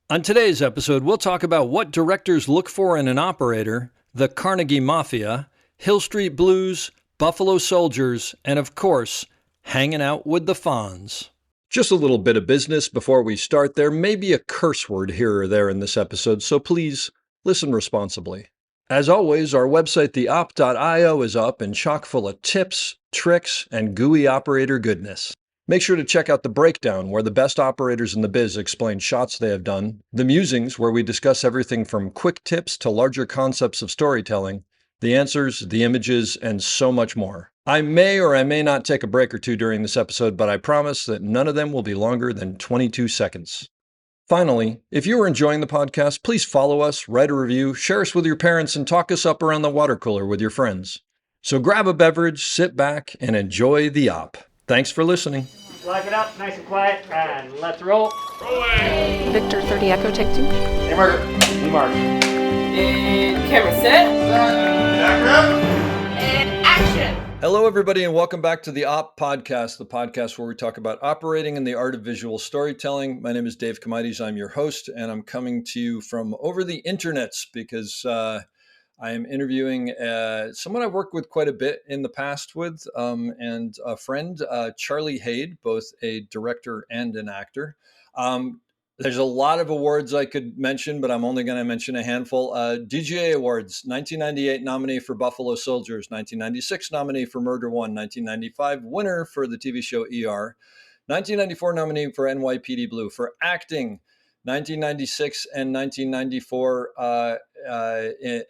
On today's episode, we'll talk about what directors look for in an operator, the Carnegie Mafia, Hill Street Blues, Buffalo Soldiers, and of course, hanging out with the Fonz. Just a little bit of business before we start. There may be a curse word here or there in this episode, so please listen responsibly. As always, our website, theop.io, is up and chock full of tips, tricks, and gooey operator goodness. Make sure to check out The Breakdown, where the best operators in the biz explain shots they have done, The Musings, where we discuss everything from quick tips to larger concepts of storytelling, the answers, the images, and so much more. I may or I may not take a break or two during this episode, but I promise that none of them will be longer than 22 seconds. Finally, if you are enjoying the podcast, please follow us, write a review, share us with your parents, and talk us up around the water cooler with your friends. So grab a beverage, sit back, and enjoy the op. Thanks for listening. Lock it up, nice and quiet, and let's roll. Rolling. Victor 30 Echo, take 2. Hey, Mark. Hey, Mark. And camera set. And action. Hello, everybody, and welcome back to the Op Podcast, the podcast where we talk about operating and the art of visual storytelling. My name is Dave Comides. I'm your host, and I'm coming to you from over the internets because I am interviewing someone I've worked with quite a bit in the past with, and a friend, Charlie Haid, both a director and an actor. There's a lot of awards I could mention, but I'm only going to mention a handful. DGA Awards, 1998 nominee for Buffalo Soldiers, 1996 nominee for Murder One, 1995 winner for the TV show ER, 1994 nominee for NYPD Blue. For acting, 1996 and 1994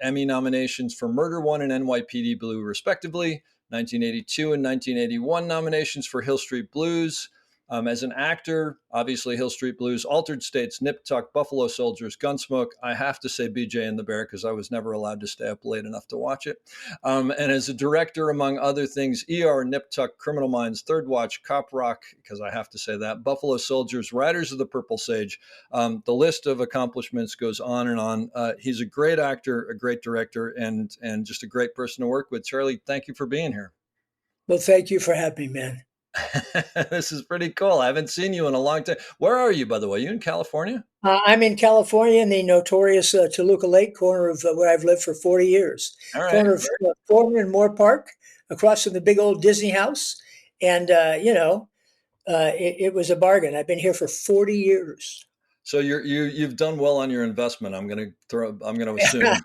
Emmy nominations for Murder One and NYPD Blue, respectively. 1982 and 1981 nominations for Hill Street Blues. As an actor, obviously Hill Street Blues, Altered States, Nip Tuck, Buffalo Soldiers, Gunsmoke. I have to say BJ and the Bear because I was never allowed to stay up late enough to watch it. And as a director, among other things, ER, Nip Tuck, Criminal Minds, Third Watch, Cop Rock, because I have to say that, Buffalo Soldiers, Riders of the Purple Sage. The list of accomplishments goes on and on. He's a great actor, a great director, and just a great person to work with. Charlie, thank you for being here. Well, thank you for having me, man. This is pretty cool. I haven't seen you in a long time. Where are you, by the way? You in California? I'm in California in the notorious Toluca Lake corner of where I've lived for 40 years. All right. Corner of Foreman and Moore Park, across from the big old Disney house. And, it was a bargain. I've been here for 40 years. So you've done well on your investment. I'm going to assume.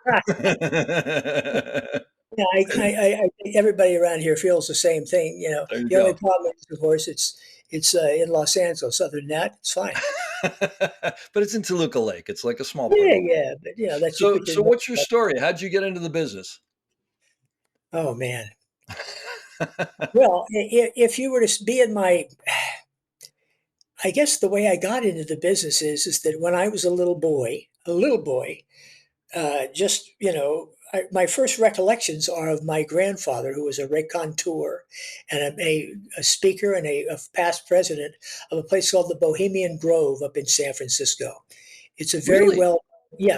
Yeah, I think everybody around here feels the same thing. The only problem is, of course, it's in Los Angeles. Other than that, it's fine. But it's in Toluca Lake. It's like a small part. Yeah. But that's so what's your story? How'd you get into the business? Oh man. Well, if you were to be in my, I guess the way I got into the business is that when I was a little boy, my first recollections are of my grandfather, who was a raconteur and a speaker and a past president of a place called the Bohemian Grove up in San Francisco. It's a very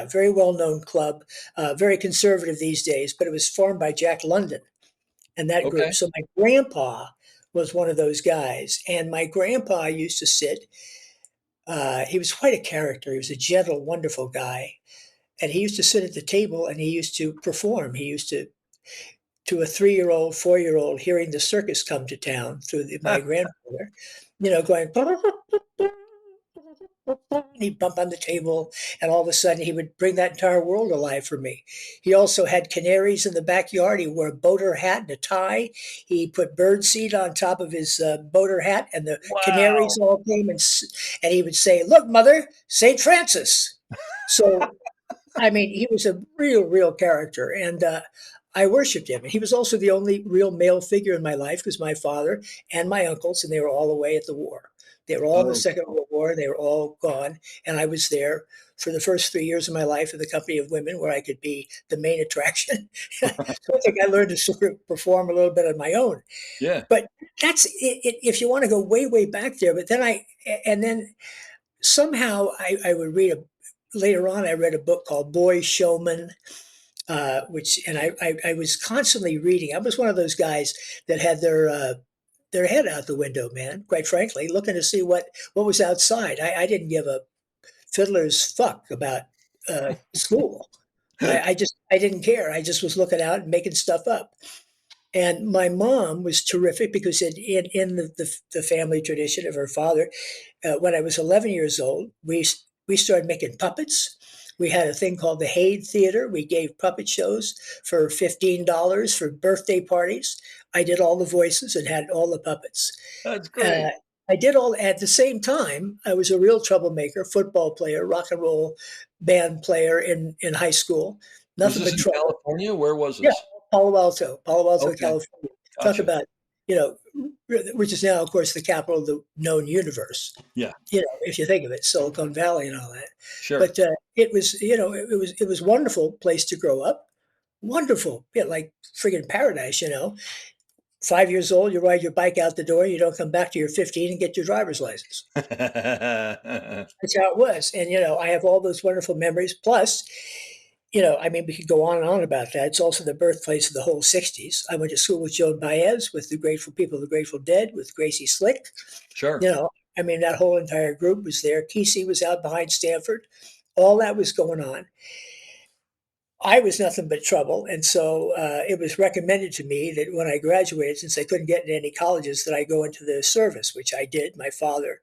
very well-known club, very conservative these days, but it was formed by Jack London and that group. So my grandpa was one of those guys, and my grandpa used to sit. He was quite a character. He was a gentle, wonderful guy. And he used to sit at the table and he used to perform. He used to a 3-year-old, 4-year-old, hearing the circus come to town through my grandfather, going, he'd bump on the table, and all of a sudden he would bring that entire world alive for me. He also had canaries in the backyard. He wore a boater hat and a tie. He put birdseed on top of his boater hat, and the canaries all came, and he would say, "Look, Mother, St. Francis." So I mean, he was a real character, and I worshipped him. And he was also the only real male figure in my life, because my father and my uncles, and they were all away at the war. They were all in the Second World War, and they were all gone. And I was there for the first 3 years of my life in the company of women, where I could be the main attraction. So I think I learned to sort of perform a little bit on my own. Yeah. But that's it, if you want to go way back there. But then somehow I would read later on, I read a book called Boy Showman, I was constantly reading. I was one of those guys that had their head out the window, man, quite frankly, looking to see what was outside. I didn't give a fiddler's fuck about school. I didn't care. I just was looking out and making stuff up. And my mom was terrific because in the family tradition of her father, when I was 11 years old, we started making puppets. We had a thing called the Haid Theater. We gave puppet shows for $15 for birthday parties. I did all the voices and had all the puppets. That's great. I did all at the same time. I was a real troublemaker, football player, rock and roll band player in high school. Was Nothing this but in trouble. California? Where was Yeah, this? Palo Alto, Okay. California. Talk Gotcha. about, you know, which is now, of course, the capital of the known universe. Yeah. You know, if you think of it, Silicon Valley and all that. Sure. But it was, it was wonderful place to grow up. Wonderful, like friggin' paradise. 5 years old, you ride your bike out the door, you don't come back till you're 15 and get your driver's license. That's how it was. And, I have all those wonderful memories. Plus, we could go on and on about that. It's also the birthplace of the whole 60s. I went to school with Joan Baez, with the Grateful People, the Grateful Dead, with Gracie Slick. Sure. That whole entire group was there. Kesey was out behind Stanford. All that was going on. I was nothing but trouble. And so it was recommended to me that when I graduated, since I couldn't get into any colleges, that I go into the service, which I did. My father,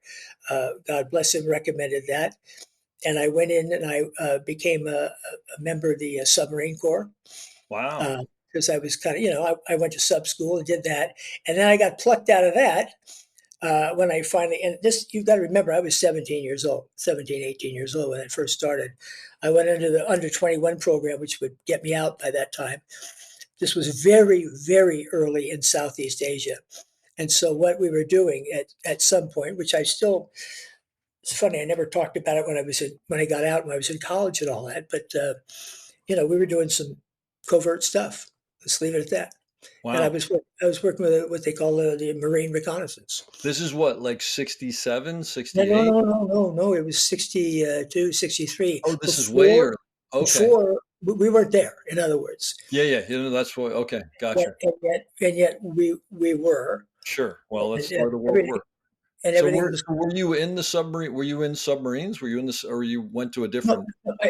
God bless him, recommended that. And I went in and I became a member of the submarine corps. Wow. Because I was kind of, I went to sub school and did that. And then I got plucked out of that when I finally, and this, you've got to remember, I was 18 years old when I first started. I went into the under 21 program, which would get me out by that time. This was very, very early in Southeast Asia. And so what we were doing at some point, which I still, it's funny, I never talked about it when I got out, when I was in college and all that, but we were doing some covert stuff. Let's leave it at that. Wow. And I was working with what they call the Marine Reconnaissance. This is what, like 67, 68? No. It was 62, 63. Oh, this is way early. Okay. Before we weren't there, in other words. Yeah. That's what. Okay, gotcha. And yet we were. Sure. Well, that's where the world worked. And So everything were you in the submarine? Were you in submarines? Were you in this, or you went to a different?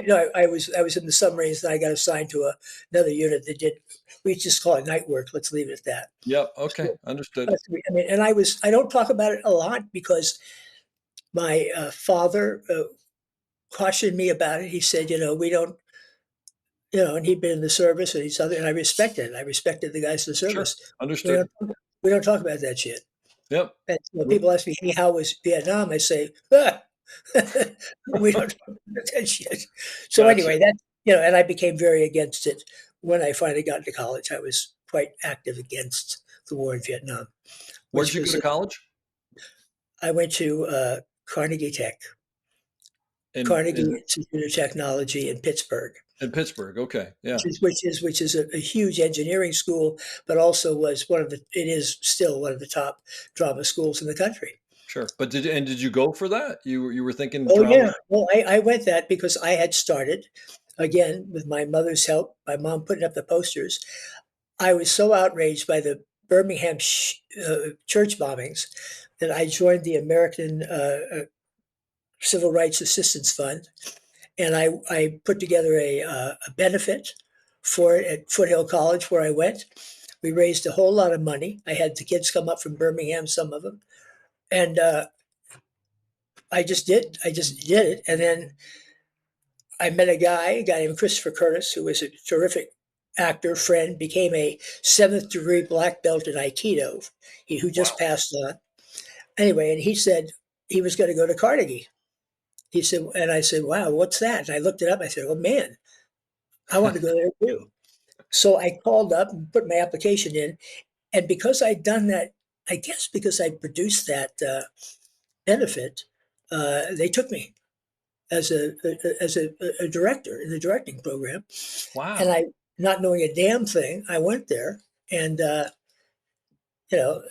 No, I was in the submarines, and I got assigned to another unit that did. We just call it night work. Let's leave it at that. Yep. Okay. Understood. And I don't talk about it a lot because my father cautioned me about it. He said, we don't, and he'd been in the service and I respected it. I respected the guys in the service. Sure. Understood. We don't talk about that shit. Yep. And people ask me, hey, how was Vietnam? I say, we don't talk about that shit. So Gotcha. anyway, and I became very against it when I finally got into college. I was quite active against the war in Vietnam. Where'd you go to college? I went to Carnegie Tech, Carnegie Institute of Technology in Pittsburgh. In Pittsburgh, okay, yeah. Which is a huge engineering school, but also was it is still one of the top drama schools in the country. Sure, but did you go for that? You were thinking? Oh drama? yeah, well I went that because I had started, again with my mother's help, my mom putting up the posters. I was so outraged by the Birmingham church bombings that I joined the American Civil Rights Assistance Fund. And I put together a benefit for it at Foothill College where I went. We raised a whole lot of money. I had the kids come up from Birmingham, some of them. And I just did it. And then I met a guy named Christopher Curtis, who was a terrific actor, friend, became a 7th degree black belt in Aikido, who just passed on. Anyway, and he said he was going to go to Carnegie. He said, and I said, wow, what's that? And I looked it up. I said, oh, man, I want to go there too. So I called up and put my application in. And because I'd done that, I guess because I produced that benefit, they took me as a director in the directing program. Wow. And I, not knowing a damn thing, I went there. And, that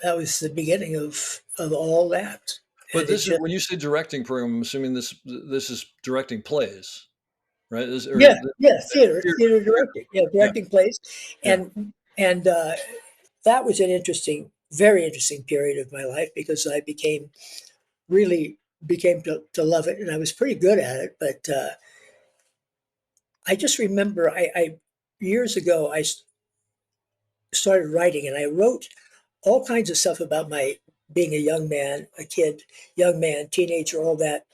was the beginning of all that. But this is, when you say directing program, I'm assuming this is directing plays, right? Theater directing, directing plays, and that was an very interesting period of my life because I became really became to love it, and I was pretty good at it. But I just remember I years ago started writing, and I wrote all kinds of stuff about my being a young man, a kid, young man, teenager, all that.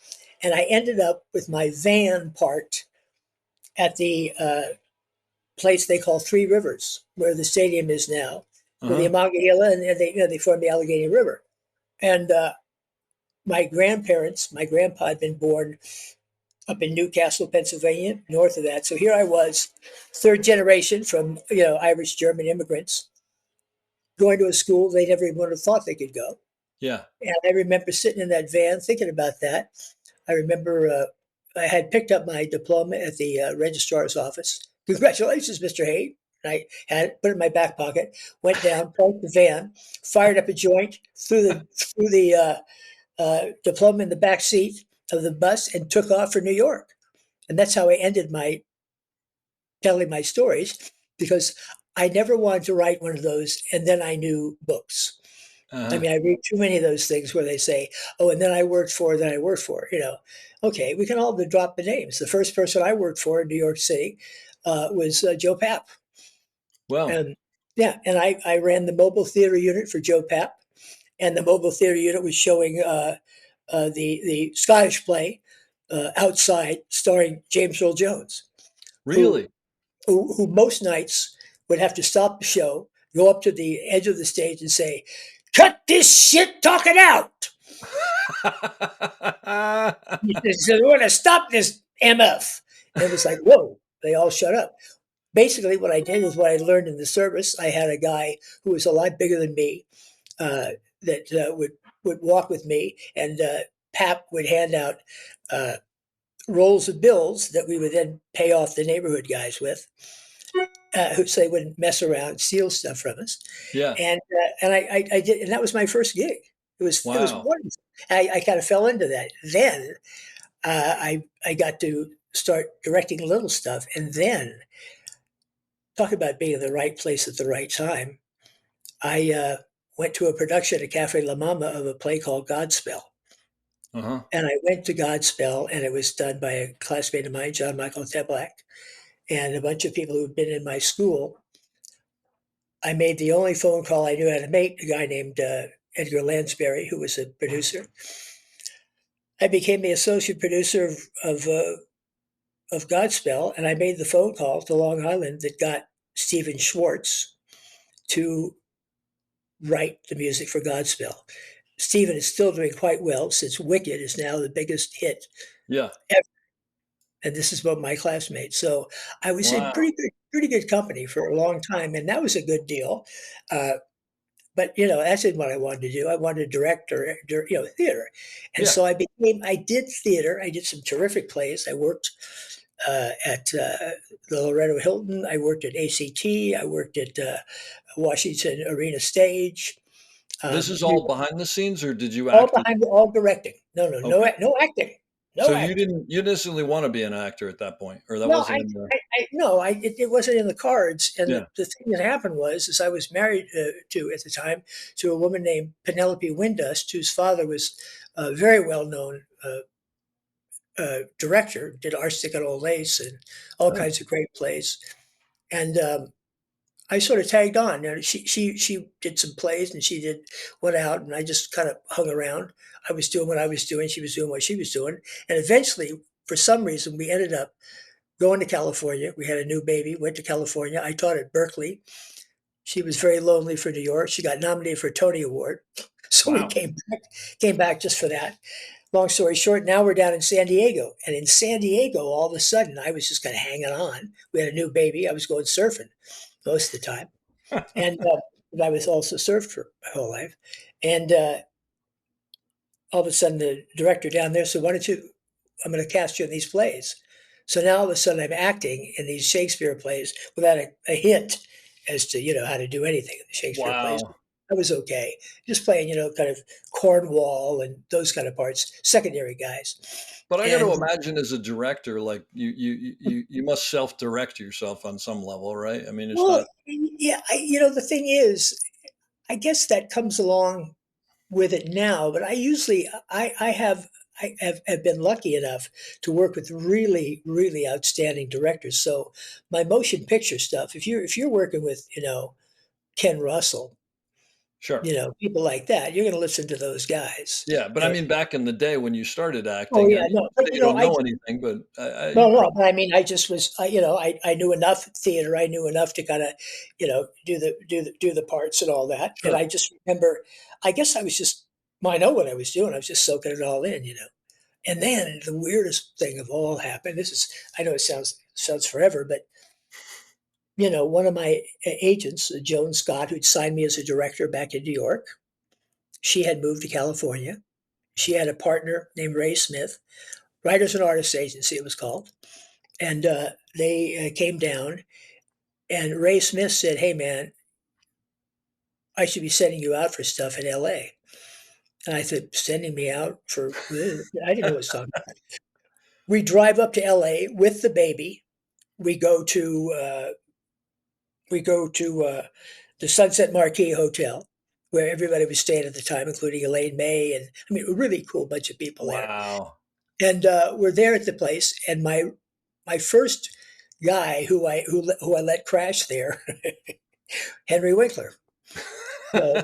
And I ended up with my van parked at the place they call Three Rivers, where the stadium is now, where the Uh-huh. Monongahela and they form the Allegheny River. And my grandparents, my grandpa had been born up in Newcastle, Pennsylvania, north of that. So here I was, third generation from Irish German immigrants, going to a school they never even would have thought they could go. Yeah. And I remember sitting in that van thinking about that. I remember I had picked up my diploma at the registrar's office. Congratulations, Mr. Hay. I had it, put it in my back pocket, went down, parked the van, fired up a joint, threw the diploma in the back seat of the bus, and took off for New York. And that's how I ended my telling my stories, because I never wanted to write one of those and then I knew books. I Uh-huh. mean, I read too many of those things where they say, "Oh, and then I worked for," then I worked for. Okay, we can all drop the names. The first person I worked for in New York City was Joe Papp, Well, and yeah, and I ran the mobile theater unit for Joe Papp, and the mobile theater unit was showing the Scottish play outside, starring James Earl Jones, who really? who most nights would have to stop the show, go up to the edge of the stage, and say, "Cut this shit talking out." He said, "We're going to stop this MF." And it was like, whoa, they all shut up. Basically, what I did is what I learned in the service. I had a guy who was a lot bigger than me that would walk with me, and Pap would hand out rolls of bills that we would then pay off the neighborhood guys with, so they wouldn't mess around and steal stuff from us. Yeah. And I did, and that was my first gig. It was Wow. wonderful. I kind of fell into that. Then I got to start directing little stuff, and then talk about being in the right place at the right time. I went to a production at Cafe La Mama of a play called Godspell. Uh-huh. And I went to Godspell, and it was done by a classmate of mine, John Michael Teplak, and a bunch of people who'd been in my school. I made the only phone call I knew how to make, a guy named Edgar Lansbury, who was a producer. I became the associate producer of Godspell, and I made the phone call to Long Island that got Stephen Schwartz to write the music for Godspell. Stephen is still doing quite well, since Wicked is now the biggest hit Yeah. ever. And this is about my classmates. So I was in Wow. pretty good company for a long time, and that was a good deal. Uh, but that's not what I wanted to do. I wanted to direct or theater, and Yeah. so I did theater. I did some terrific plays. I worked at the Loretto Hilton. I worked at ACT. I worked at Washington Arena Stage. This is We all behind the scenes, or did you all act? behind, all directing. No, no, Okay. no acting, So no acting. you didn't necessarily want to be an actor at that point, or that No, wasn't in the. no, it wasn't in the cards. And Yeah. the thing that happened was I was married to at the time to a woman named Penelope Windust, whose father was a very well known director, did Arstic and Old Lace and all Oh, kinds of great plays. And I sort of tagged on. She did some plays, and went out, and I just kind of hung around. I was doing what I was doing. She was doing what she was doing. And eventually, for some reason, we ended up going to California. We had a new baby, went to California. I taught at Berkeley. She was very lonely for New York. She got nominated for a Tony Award. So we wow. came back just for that. Long story short, now we're down in San Diego. And in San Diego, all of a sudden, I was just kind of hanging on. We had a new baby. I was going surfing most of the time. And I was also surfed for my whole life. And all of a sudden, the director down there said, "Why don't you, I'm going to cast you in these plays." So now all of a sudden I'm acting in these Shakespeare plays without a hint as to, how to do anything in the Shakespeare plays. Wow. I was okay. Just playing, kind of Cornwall and those kind of parts, secondary guys. But I got to And imagine as a director, like you must self-direct yourself on some level, right? I mean, it's well, not. yeah, the thing is, I guess that comes along with it now, but I usually I have been lucky enough to work with really, really outstanding directors. So my motion picture stuff, if you're working with, Ken Russell, Sure. people like that, you're going to listen to those guys. Yeah, but I mean, back in the day when you started Oh acting, yeah, no, but you don't I know anything, but you no, no, probably but I mean, I just was, I knew enough theater. I knew enough to kind of, do the parts and all that. And sure. I just remember, I guess I was just, well, I know what I was doing. I was just soaking it all in. And then the weirdest thing of all happened. I know it sounds forever, but one of my agents, Joan Scott, who'd signed me as a director back in New York, she had moved to California. She had a partner named Ray Smith, Writers and Artists Agency, it was called. And they came down, and Ray Smith said, "Hey, man, I should be sending you out for stuff in LA." And I said, "Sending me out for?" I didn't know what was talking about. We drive up to LA with the baby. We go to the Sunset Marquis Hotel, where everybody was staying at the time, including Elaine May, and I mean, a really cool bunch of people there. Wow. And we're there at the place, and my first guy who I let crash there, Henry Winkler. So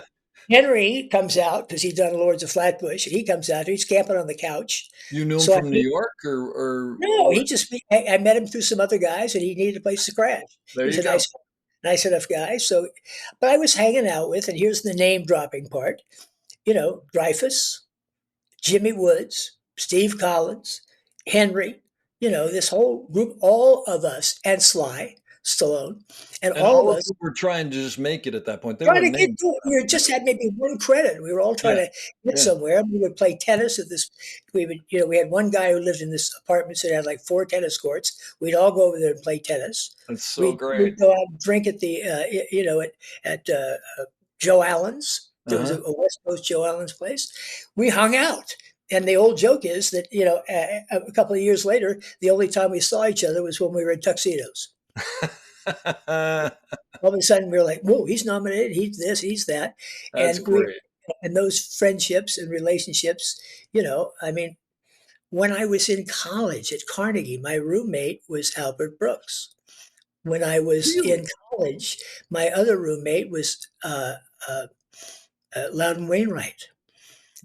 Henry comes out because he'd done Lords of Flatbush, and he comes out. He's camping on the couch. You knew him So from New York, or no, he just I met him through some other guys, and he needed a place to crash. there He's you a go. nice enough guy. So, but I was hanging out with, and here's the name dropping part. Dreyfus, Jimmy Woods, Steve Collins, Henry, this whole group, all of us, and Sly Stallone, and And all all of of us them were trying to just make it at that point. They trying to weren't get named. to it. We just had maybe one credit. We were all trying Yeah, to get yeah. somewhere. We would play tennis at this. We had one guy who lived in this apartment that had like 4 tennis courts. We'd all go over there and play tennis. That's so great. We'd go out and drink at the, at Joe Allen's. There was Uh-huh. a West Coast Joe Allen's place. We hung out. And the old joke is that, a couple of years later, the only time we saw each other was when we were in tuxedos. All of a sudden, we were like, whoa, he's nominated. He's this, he's that. That's And great. those friendships and relationships, I mean, when I was in college at Carnegie, my roommate was Albert Brooks. When I was Really? in college, my other roommate was Loudon Wainwright.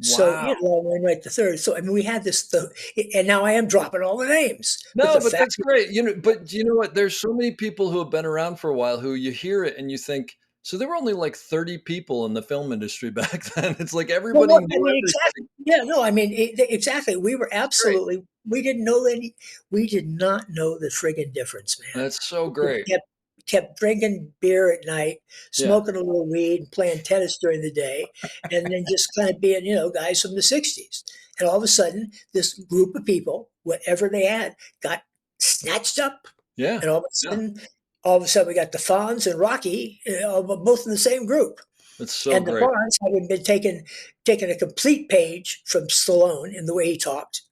So, Wow. Loudon Wainwright the third. So, I mean, we had this, and now I am dropping all the names. No, the but fact that's great. But you know what? There's so many people who have been around for a while who you hear it and you think, so there were only like 30 people in the film industry back then. It's like Well, everybody I knew mean, everything. exactly. Yeah, no, I mean, exactly. We were Great. we did not know the friggin' difference, man. That's so We great. kept drinking beer at night, Yeah. smoking a little weed, and playing tennis during the day, and then just kind of being, guys from the 60s. And all of a sudden, this group of people, whatever they had, got snatched up. Yeah. And all of a sudden we got the Fonz and Rocky, both in the same group. That's so And the great. Fonz having been taken a complete page from Stallone in the way he talked.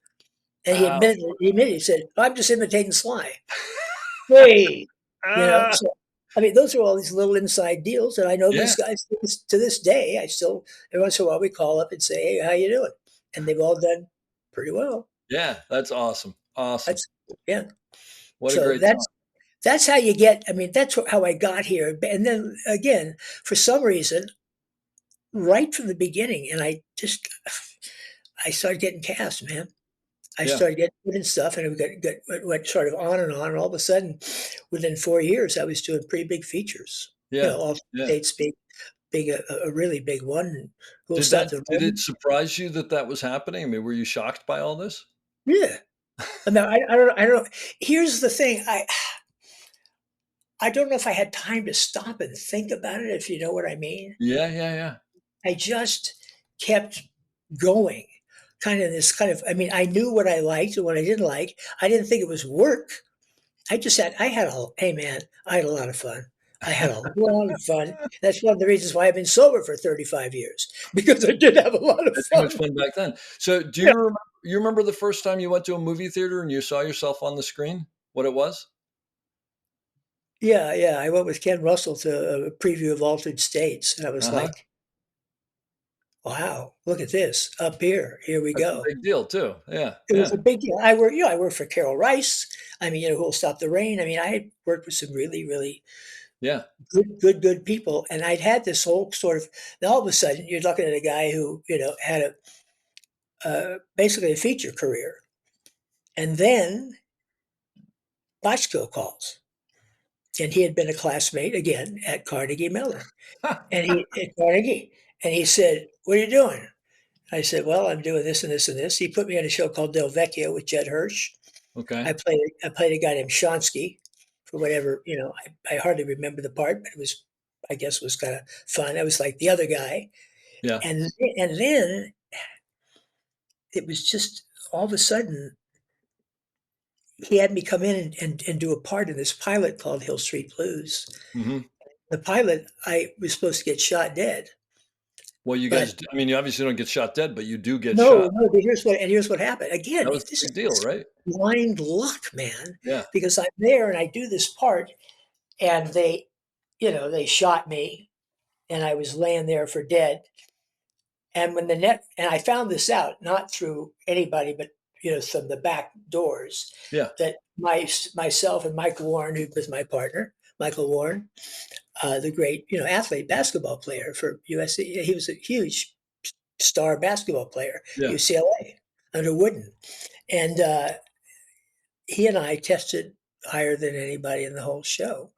And Wow. he said, "I'm just imitating Sly." Hey, Ah, so, I mean, those are all these little inside deals. And I know yeah. these guys to this day. I still, every once in a while, we call up and say, "Hey, how you doing?" And they've all done pretty well. Yeah. That's awesome. Awesome. Yeah. What a So great time. that's how you get. I mean, that's how I got here. And then again, for some reason, right from the beginning, and I started getting cast, man. I Yeah. started getting good and stuff, and it went sort of on and on. And all of a sudden, within 4 years, I was doing pretty big features. Yeah. All Yeah. states big, a really big one. Cool Did stuff. did it surprise you that that was happening? I mean, were you shocked by all this? Yeah. I mean, I don't know. Here's the thing. I don't know if I had time to stop and think about it, if you know what I mean. Yeah. Yeah. Yeah. I just kept going. I mean, I knew what I liked and what I didn't like. I didn't think it was work. Hey man, I had a lot of fun. I had a lot of fun. That's one of the reasons why I've been sober for 35 years, because I did have a lot of That's too much fun. fun back then. So, do Yeah. you remember the first time you went to a movie theater and you saw yourself on the screen? What it was? Yeah, yeah. I went with Ken Russell to a preview of Altered States, and I was Uh-huh. like, wow, look at this up here. Here we That's a go. big deal too. Yeah, It was yeah, a big deal. I worked for Carol Rice. I mean, Who'll Stop the Rain. I mean, I worked with some really, really yeah. good people. And I'd had this whole sort of, now all of a sudden you're looking at a guy who, had basically a feature career. And then Bochco calls. And he had been a classmate again at Carnegie Mellon. And at Carnegie. And he said, "What are you doing?" I said, "Well, I'm doing this and this and this." He put me on a show called Del Vecchio with Judd Hirsch. Okay. I played a guy named Shonsky for whatever, I hardly remember the part, but I guess it was kind of fun. I was like the other guy. Yeah. And then it was just all of a sudden he had me come in and do a part in this pilot called Hill Street Blues. Hmm. The pilot, I was supposed to get shot dead. Well, you But guys, I mean, you obviously don't get shot dead, but you do get no, shot. no, but here's what happened. Again, That was this a is big deal, right? blind luck, man, Yeah. because I'm there and I do this part and they shot me and I was laying there for dead. And and I found this out not through anybody, but from the back doors, Yeah. that myself and Mike Warren, who was my partner, Michael Warren, the great athlete, basketball player for USC. He was a huge star basketball player, Yeah. UCLA under Wooden, and he and I tested higher than anybody in the whole show.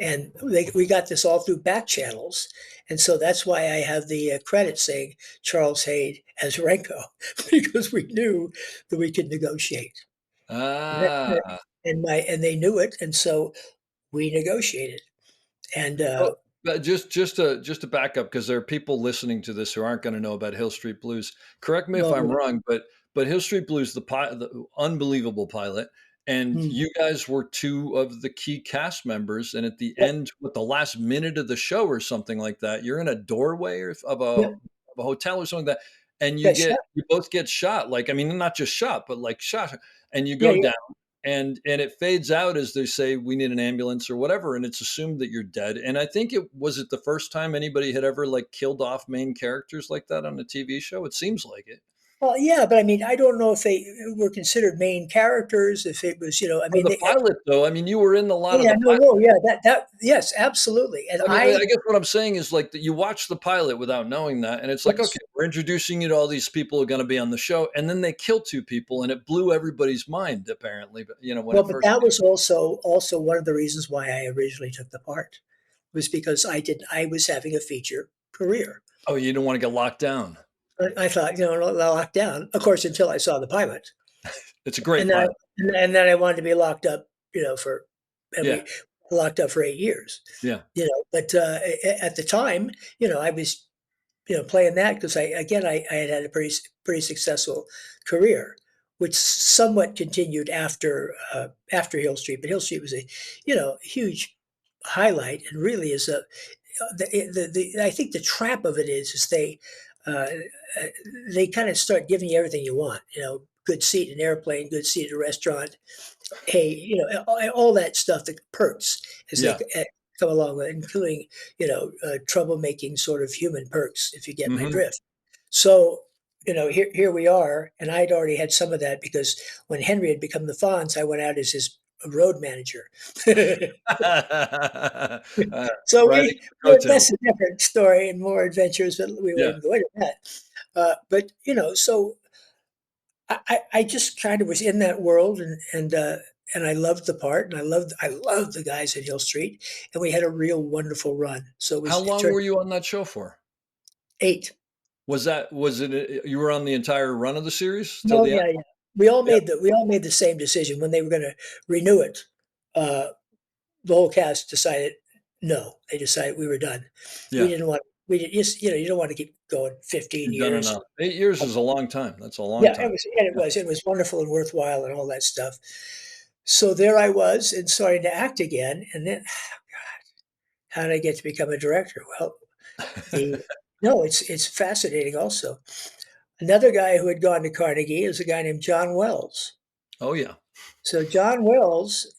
And we got this all through back channels. And so that's why I have the credit saying Charles Haid as Renko, because we knew that we could negotiate. Ah. And they knew it. And so we negotiated. And Oh, but just to back up, because there are people listening to this who aren't going to know about Hill Street Blues. Correct me if I'm no, wrong, but Hill Street Blues, the unbelievable pilot, and mm, you guys were two of the key cast members. And at the end, with the last minute of the show or something like that, you're in a doorway yeah, of a hotel or something like that, and yeah, shut- you both get shot. Like, I mean, not just shot, but like shot, and you yeah, go yeah. down. And it fades out as they say, "We need an ambulance," or whatever, and it's assumed that you're dead. And I think it the first time anybody had ever like killed off main characters like that on a TV show. It seems like it. Well, yeah, but I mean, I don't know if they were considered main characters. If it was, I For mean, the pilot, though, I mean, you were in a lot of yeah, the no, pilot. no, yeah, yes, absolutely. And I mean, I guess what I'm saying is like that you watch the pilot without knowing that, and it's like, yes. okay, we're introducing you to all these people who are going to be on the show, and then they kill two people, and it blew everybody's mind apparently. But when Well, it but first that came. was also one of the reasons why I originally took the part, was because I was having a feature career. Oh, you didn't want to get locked down. I thought, locked down, of course, until I saw the pilot. It's a great And then, pilot. and then I wanted to be locked up, and Yeah, locked up for 8 years, yeah, but at the time, I was, playing that because I had a pretty successful career, which somewhat continued after Hill Street. But Hill Street was a, huge highlight, and really is I think the trap of it is uh, they kind of start giving you everything you want, good seat in an airplane, good seat at a restaurant, hey, all that stuff, the perks as they yeah. come along with it, including, troublemaking sort of human perks, if you get my Hmm. drift. So, here we are, and I'd already had some of that because when Henry had become the Fonz, I went out as his road manager. So Riding that's coattails. a different story and more adventures, but we Yeah. wouldn't go into that. But so I just kind of was in that world, and I loved the part, and I loved the guys at Hill Street, and we had a real wonderful run. So How it long turned were you on that show for? 8. Was it you were on the entire run of the series till No, the end? yeah, yeah. Yeah, We all made the same decision when they were going to renew it. Uh, the whole cast decided no. They decided we were done. We yeah. didn't want. We did, just you don't want to keep going 15 You've done years. enough. 8 years is a long time. That's a long Yeah, time. Yeah. it was wonderful and worthwhile and all that stuff. So there I was and starting to act again, and then how did I get to become a director? Well, the no, it's fascinating. Also, another guy who had gone to Carnegie is a guy named John Wells. Oh, yeah. So John Wells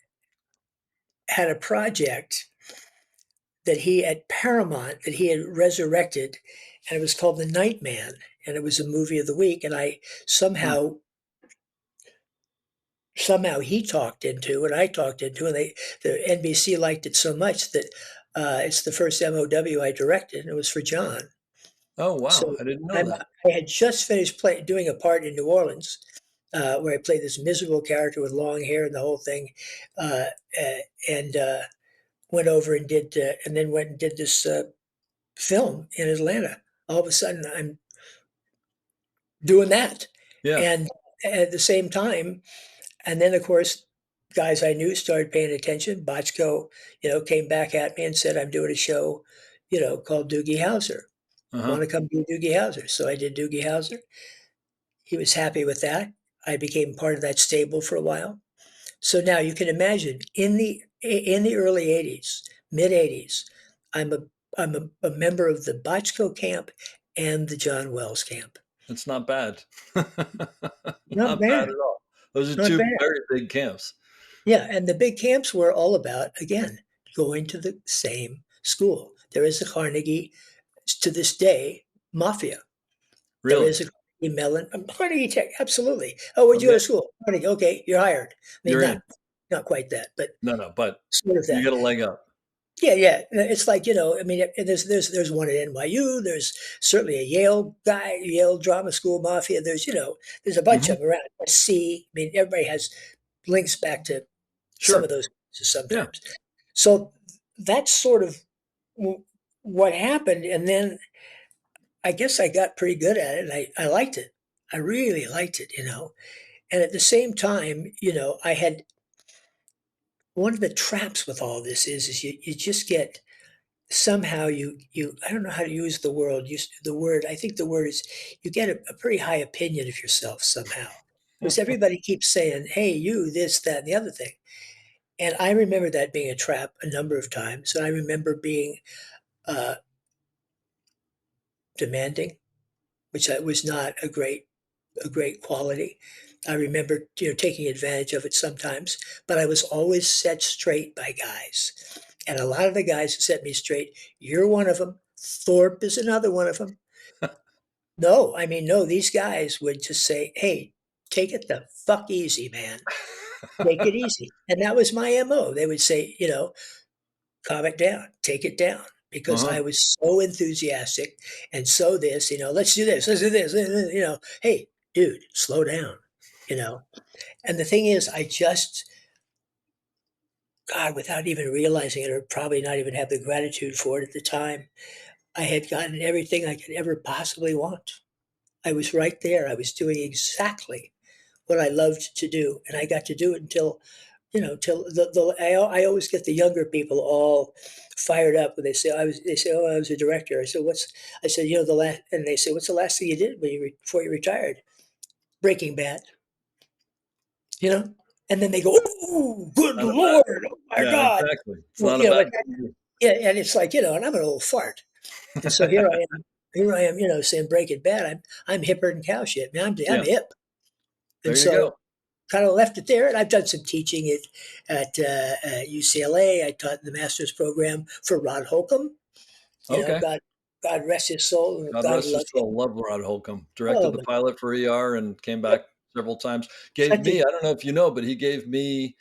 had a project that he at Paramount that he had resurrected, and it was called The Night Man, and it was a movie of the week. And I Hmm. somehow he talked into, and I talked into, and the NBC liked it so much that it's the first MOW I directed, and it was for John. Oh, wow. So I didn't know I'm, that. I had just finished doing a part in New Orleans where I played this miserable character with long hair and the whole thing, uh, and went over and and then went and did this film in Atlanta. All of a sudden, I'm doing that, Yeah. and at the same time, and then of course, guys I knew started paying attention. Bochco, came back at me and said, "I'm doing a show, called Doogie Howser. Uh-huh. Want to come do Doogie Howser?" So I did Doogie Howser. He was happy with that. I became part of that stable for a while. So now you can imagine in the early '80s, mid '80s, I'm a I'm a member of the Bochco camp and the John Wells camp. It's not bad. Not Not bad bad, at all. Those are not two bad. very big camps. Yeah, and the big camps were all about, again, going to the same school. There is a Carnegie, to this day, mafia. There Really? is a Carnegie Mellon, Carnegie Tech, absolutely. Oh, where'd you go Okay. to school? Carnegie. Okay, you're hired. I mean, You're in. not quite that, but No, no, but sort of you that. get a leg up. Yeah, yeah. It's like, I mean, there's one at NYU. There's certainly a Yale guy, Yale Drama School Mafia. There's a bunch Mhm. of them around. C. I mean, everybody has links back to some of Sure. those places Yeah. sometimes. So that's sort of what happened. And then I guess I got pretty good at it. And I liked it. I really liked it. And at the same time, I had one of the traps with all this is you just get somehow you I don't know how to use the word. I think the word is you get a pretty high opinion of yourself somehow. Because everybody keeps saying, "Hey, you, this, that, and the other thing." And I remember that being a trap a number of times. And I remember being uh, demanding, which was not a great quality. I remember, taking advantage of it sometimes, but I was always set straight by guys. And a lot of the guys set me straight. You're one of them. Thorpe is another one of them. No, I mean, no, these guys would just say, "Hey, take it the fuck easy, man. Take it easy." And that was my MO. They would say, calm it down, take it down. Because Uh-huh. I was so enthusiastic and so this, let's do this, let's do this, hey, dude, slow down, you know. And the thing is, God, without even realizing it, or probably not even have the gratitude for it at the time, I had gotten everything I could ever possibly want. I was right there. I was doing exactly what I loved to do, and I got to do it until, till I always get the younger people all fired up when they say, "Oh, I was a director." I said, the last, and they say, "What's the last thing you did before you retired?" Breaking Bad, you know? And then they go, "Oh, good Not a bad. Lord. Oh my Yeah, God." exactly. It's Well, not a bad. yeah, and it's like, and I'm an old fart. And so here I am, saying Breaking Bad. I'm hipper than cow shit, man. I'm Yeah. hip. And There you so go. kind of left it there. And I've done some teaching at UCLA. I taught the master's program for Rod Holcomb. Okay. God rest his soul, and God God rest his love him. soul. Love Rod Holcomb. Directed Oh, the my pilot for ER and came God. back several times. I Gave me, think I don't know if you know, but he gave me,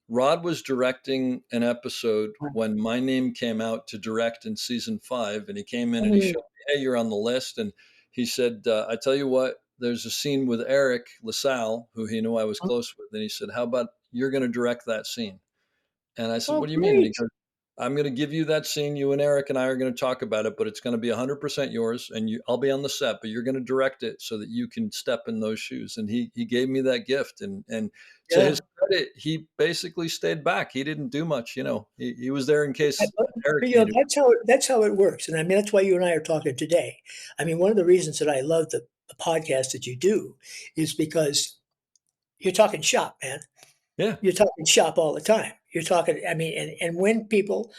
Rod was directing an episode when my name came out to direct in season 5. And he came in and he showed me, "Hey, you're on the list." And he said, "I tell you what, there's a scene with Eric LaSalle, who he knew I was close with." And he said, "How about you're going to direct that scene?" And I said, oh, "What do you mean?" And he great. goes, "I'm going to give you that scene. You and Eric and I are going to talk about it, but it's going to be 100% yours. And I'll be on the set, but you're going to direct it so that you can step in those shoes." And he gave me that gift. And to Yeah. his credit, he basically stayed back. He didn't do much. He was there in case But, Eric you know, needed. that's how it works. And I mean, that's why you and I are talking today. I mean, one of the reasons that I love the podcast that you do is because you're talking shop, man. Yeah, You're talking shop all the time. You're talking, I mean, and when people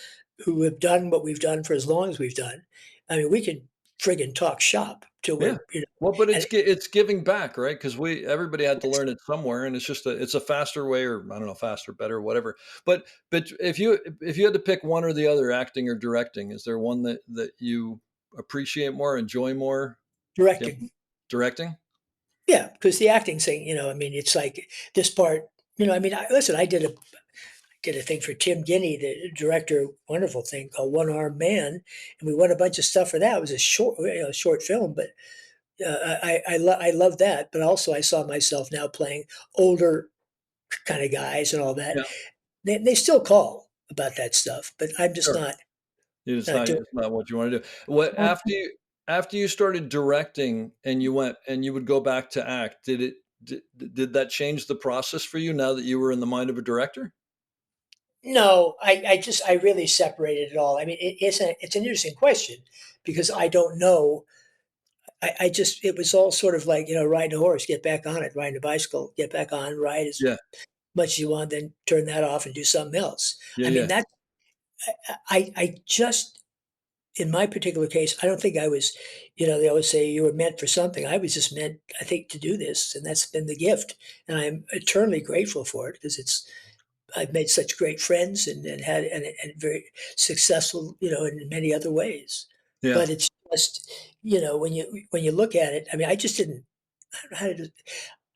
who have done what we've done for as long as we've done, I mean, we can friggin' talk shop till yeah. we're. Well, but And it's giving back, right? Because everybody had to learn it somewhere, and it's a faster way, or I don't know, faster, better, whatever. But if you had to pick one or the other, acting or directing, is there one that you appreciate more, enjoy more? Directing. Directing? Yeah, because the acting thing, I mean, it's like this part, I mean, listen, I did a thing for Tim Guinea, the director, wonderful thing called One Armed Man, and we won a bunch of stuff for that. It was a short film, but I love that. But also, I saw myself now playing older kind of guys and all that. Yeah. They still call about that stuff, but I'm just Sure. not. It's Not not, doing. it's not what you want to do. What Well, after you started directing and you went and you would go back to act, did that change the process for you now that you were in the mind of a director? no, I really separated it all. I mean, it's an interesting question because I don't know. I just it was all sort of like riding a horse, get back on it, riding a bicycle, get back on, ride as Yeah. much as you want, then turn that off and do something else. Yeah. I mean Yeah. that I just in my particular case, I don't think I was, they always say you were meant for something. I was just meant, I think, to do this, and that's been the gift, and I'm eternally grateful for it because I've made such great friends and had and very successful, in many other ways. Yeah. But it's just, when you look at it, I mean, I don't know how to,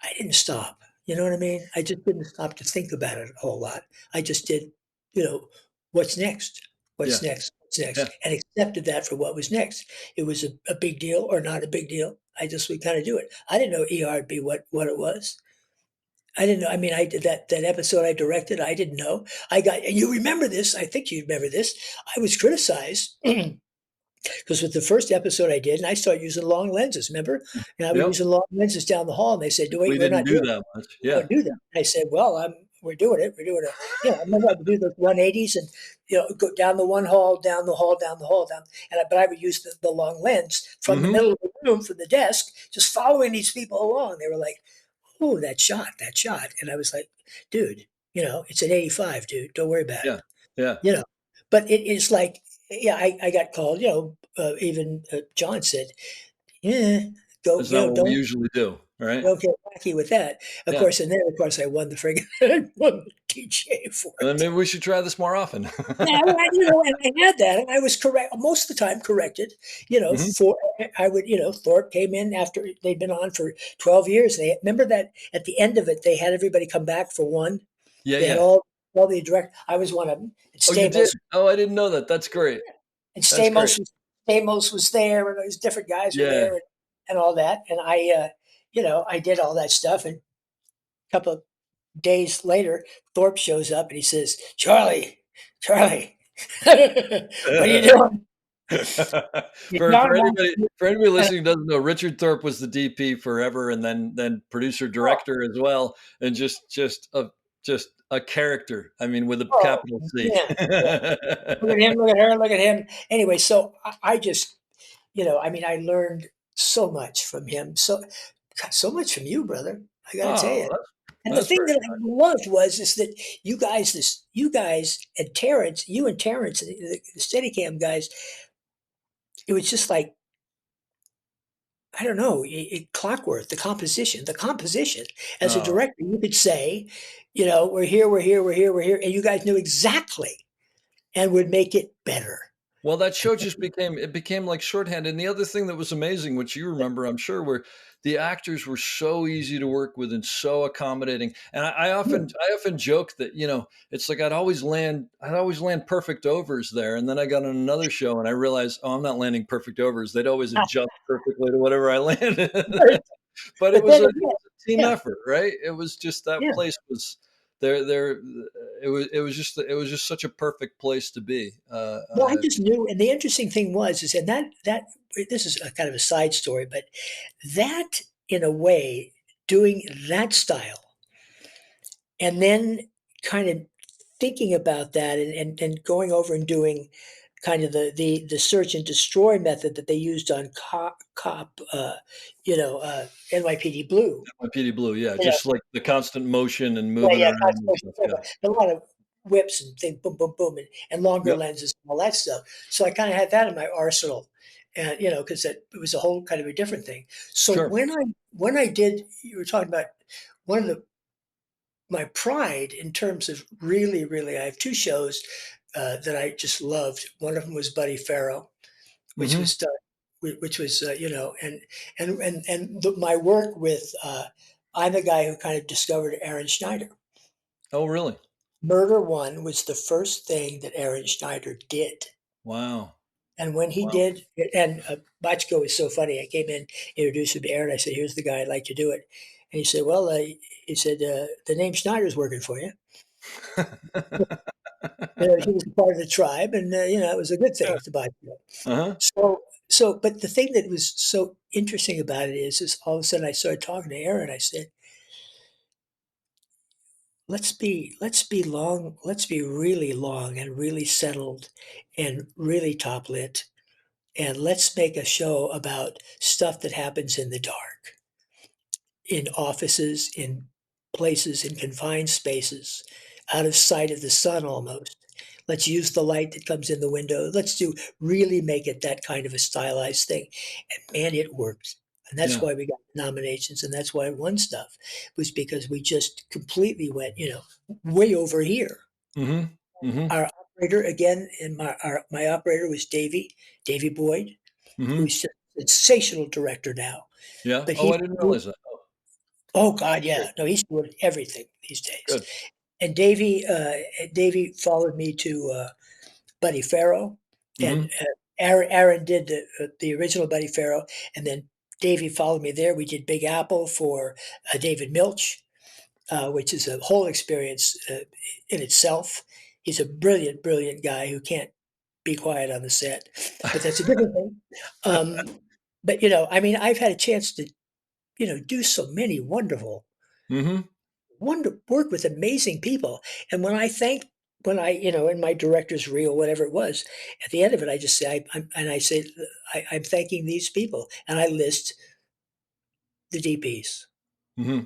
I didn't stop. You know what I mean? I just didn't stop to think about it a whole lot. I just did, you know, what's next? Yeah. What's next? What's next? Yeah. And accepted that for what was next. It was a big deal or not a big deal. I just would kind of do it. I didn't know ER would be what it was. I didn't know. I mean, I did that episode I directed. I didn't know. And you remember this. I think you remember this. I was criticized because with the first episode I did, and I started using long lenses, remember? And I was Yep. using long lenses down the hall, and they said, "Wait, We we're didn't not do doing that much. we Yeah. don't do that." I said, "Well, we're doing it. We're doing it." I remember I would do those 180s and go down the one hall, down the hall, down the hall, down. But I would use the long lens from the Mhm. middle of the room, from the desk, just following these people along. They were like, "Oh, that shot, that shot," and I was like, "Dude, it's an 85, dude. Don't worry about it." Yeah. Yeah. You know, but it is like, yeah, I got called. Even John said, "Yeah, go, That's not what we don't." usually do, right? Don't get wacky with that. Of Yeah. course, and then of course I won the friggin' I won the DJ for And then it. maybe we should try this more often. Yeah, well, and I had that, and I was correct most of the time corrected. Mhm. For I would, Thorpe came in after they'd been on for 12 years. They remember that at the end of it, they had everybody come back for one. Yeah. They had Yeah. all the direct. I was one of them. And Oh, you did? Stamos Oh, I didn't know that. That's great. and That's great. Stamos was there, and those different guys were Yeah. there, and all that. And I did all that stuff, and a couple of days later, Thorpe shows up and he says, "Charlie, Charlie, what are you doing?" For John anybody wants listening who doesn't know, Richard Thorpe was the DP forever, and then producer director as well, and just a character. I mean, with a Oh, capital C. yeah, yeah. Look at him, look at her, look at him. Anyway, so I just, I mean, I learned so much from him. So much from you, brother. I gotta tell Oh, you. And the that's thing very that I loved is that you guys and Terrence, the Steadicam guys, it was just like, I don't know, clockwork, the composition. As a oh. director, you could say, we're here, we're here, we're here, we're here, and you guys knew exactly and would make it better. Well, that show just became like shorthand. And the other thing that was amazing, which you remember, I'm sure, were the actors were so easy to work with and so accommodating. And I often joke that, it's like I'd always land perfect overs there. And then I got on another show and I realized, oh, I'm not landing perfect overs. They'd always adjust perfectly to whatever I landed. Right. But But then it was again, a team yeah, effort, right? It was just that yeah. place was there. It was just such a perfect place to be. Well, I just knew, and the interesting thing is that this is a kind of a side story, but that in a way, doing that style, and then kind of thinking about that, and going over and doing kind of the search and destroy method that they used on NYPD Blue. PD Blue, yeah, You know, just like the constant motion and yeah, moving yeah, around and stuff. Yeah. a lot of whips and things, boom, boom, boom, and longer Yep. lenses and all that stuff. So I kind of had that in my arsenal, and because it was a whole kind of a different thing. So Sure. when I did, you were talking about one of my pride in terms of really, really, I have two shows that I just loved. One of them was Buddy Farrow, which Mhm. was done which was my work with I'm the guy who kind of discovered Aaron Schneider. Oh, really? Murder One was the first thing that Aaron Schneider did. Wow. And when he did, and Bachko was so funny. I came in, introduced him to Aaron. I said, "Here's the guy. I'd like to do it." And he said, "Well," he said, "the name Schneider's working for you." He was part of the tribe, and it was a good thing to Bachko. Uh-huh. But the thing that was so interesting about it is all of a sudden I started talking to Aaron. I said, let's be really long and really settled and really top lit, and let's make a show about stuff that happens in the dark, in offices, in places, in confined spaces, out of sight of the sun almost. Let's use the light that comes in the window. Let's really make it that kind of a stylized thing. And man, it worked. And that's why we got nominations, and that's why I won stuff, was because we just completely went, way over here. Mm-hmm. Mm-hmm. Our operator, again, and my operator was Davy Boyd, Mm-hmm. who's just a sensational director now. Yeah. But I didn't realize that. Oh God, yeah. No, he's doing everything these days. Good. And Davy followed me to Buddy Farrow, and Aaron did the original Buddy Farrow, and then Davy followed me there. We did Big Apple for David Milch, which is a whole experience in itself. He's a brilliant, brilliant guy who can't be quiet on the set, but that's a different thing. But I've had a chance to, do so many wonderful, work with amazing people. And when I, in my director's reel, whatever it was, at the end of it, I just say, I'm thanking these people, and I list the DPs. Mm-hmm.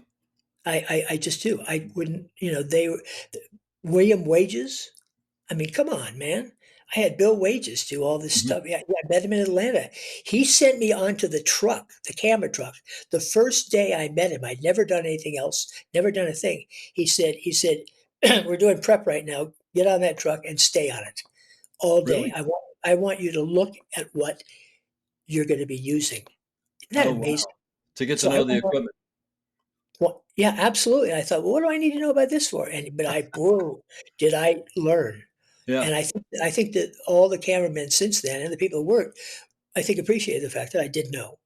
I just do. I wouldn't, William Wages. I mean, come on, man. I had Bill Wages do all this stuff. Yeah, I met him in Atlanta. He sent me onto the truck, the camera truck. The first day I met him, I'd never done anything else, never done a thing. He said, "We're doing prep right now. Get on that truck and stay on it all day. Really? I want you to look at what you're going to be using." Isn't that amazing? Wow. To get to know the equipment. Well, yeah, absolutely. I thought, well, what do I need to know about this for? Did I learn? Yeah. And I think that all the cameramen since then and the people who worked, I think appreciated the fact that I did know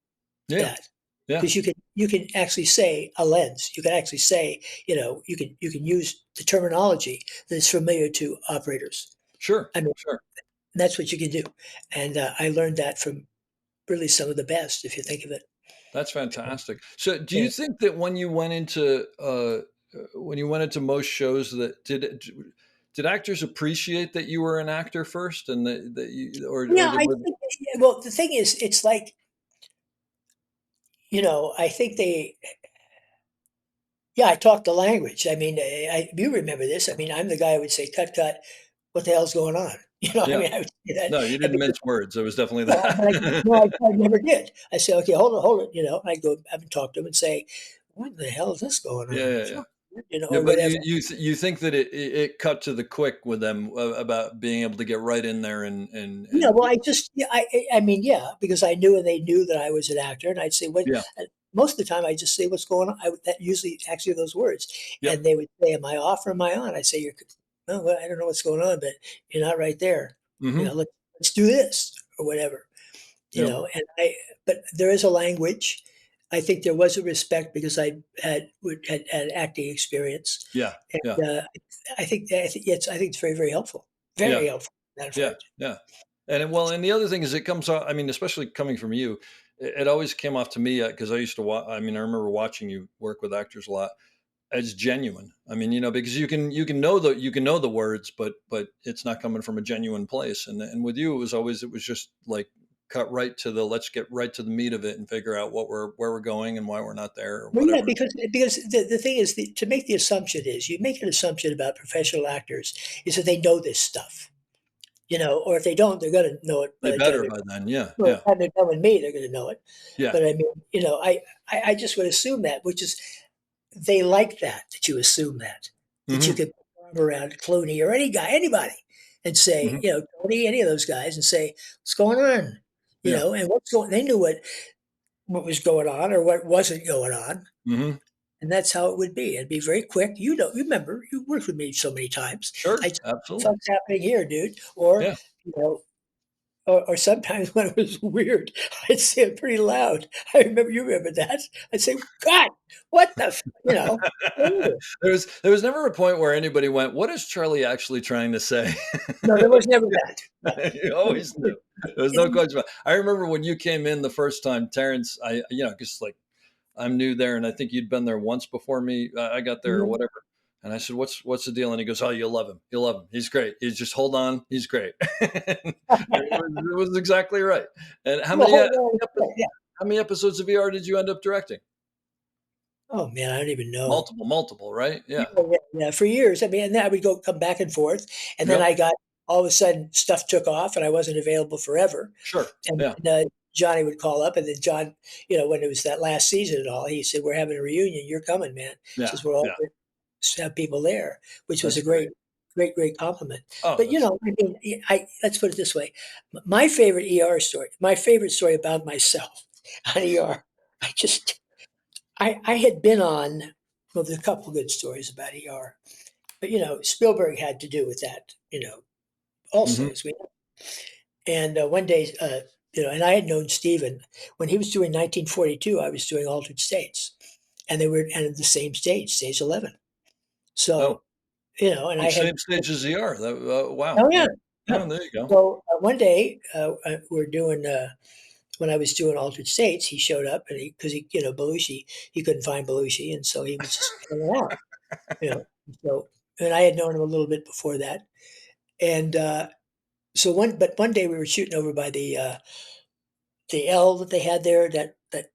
that. Yeah. Because you can actually say a lens. You can actually say, you can use the terminology that is familiar to operators. Sure. Sure. That's what you can do. And I learned that from really some of the best, if you think of it. That's fantastic. So do you think that when you went into most shows, that did actors appreciate that you were an actor first, and that you, or I think, well, the thing is, it's like, I think I talk the language. I mean, you remember this. I mean, I'm the guy who would say, "Cut, cut, what the hell's going on?" Yeah. I would say that. No, you didn't mince words. It was definitely that. I never did. I say, "Okay, hold it." I go up and talk to him and say, "What the hell is this going on?" Yeah. Or but whatever. you think that it cut to the quick with them about being able to get right in there and well, because I knew and they knew that I was an actor, and I'd say, "What?" Yeah. Most of the time, I just say, "What's going on?" That usually actually those words, Yep. and they would say, "Am I off or am I on?" I say, "Well, I don't know what's going on, but you're not right there. Let's do this or whatever." But there is a language. I think there was a respect because I had acting experience. Yeah. And, I think it's very, very helpful. Very helpful. Yeah. And the other thing is, it comes off. I mean, especially coming from you, it always came off to me, because I used to watch. I mean, I remember watching you work with actors a lot. As genuine. I mean, because you can know the words, but it's not coming from a genuine place. And with you, it was just like cut right to let's get right to the meat of it and figure out where we're going and why we're not there. Or whatever. Yeah, because the thing is, to make the assumption is, you make an assumption about professional actors is that they know this stuff, or if they don't, they're going to know it. They better by then, yeah. By the time they're done with me, they're going to know it. Yeah. But I mean, I just would assume that, which is, they like that you assume that you could arm around Clooney or anybody, and say, Tony, any of those guys, and say, "What's going on? Yeah. and they knew what was going on or what wasn't going on. Hmm. And that's how it would be. It'd be very quick. You remember, you worked with me so many times. Sure. I Absolutely. what's happening here, dude? Or, Yeah. you know, or sometimes when it was weird, I'd say it pretty loud. I remember you remember that. I'd say, God, what the, There was never a point where anybody went, "What is Charlie actually trying to say?" No, there was never that. You always knew. There was no question about it. I remember when you came in the first time, Terrence. Because like I'm new there, and I think you'd been there once before me. I got there or Mhm. whatever, and I said, "What's the deal?" And he goes, "Oh, you'll love him. You'll love him. He's great. He's just hold on. He's great." It was exactly right. And how many Well, yeah. how many episodes of ER did you end up directing? Oh man, I don't even know. Multiple, right? Yeah, Yeah. yeah, yeah, for years. I mean, and then I would come back and forth, and then Yep. I got all of a sudden stuff took off, and I wasn't available forever. Sure. And Yeah. Johnny would call up, and then John, when it was that last season and all, he said, "We're having a reunion. You're coming, man." Yeah. Says we're all Yeah. going to have people there, which was That's a great. great compliment. Oh, But that's I mean, let's put it this way: my favorite ER story, my favorite story about myself on ER. I just, I had been on. Well, there's a couple good stories about ER, but Spielberg had to do with that. Also hmm as we know. And one day, and I had known Stephen when he was doing 1942. I was doing Altered States, and they were and the same stage, stage 11. Oh, So and I had same stage as ER. Wow. oh Yeah. yeah, yeah. Oh, there you go. So one day we're doing when I was doing Altered States, he showed up and because Belushi, he couldn't find Belushi, and so he was just hanging out, you know. So and I had known him a little bit before that, and so one day we were shooting over by the L that they had there, that The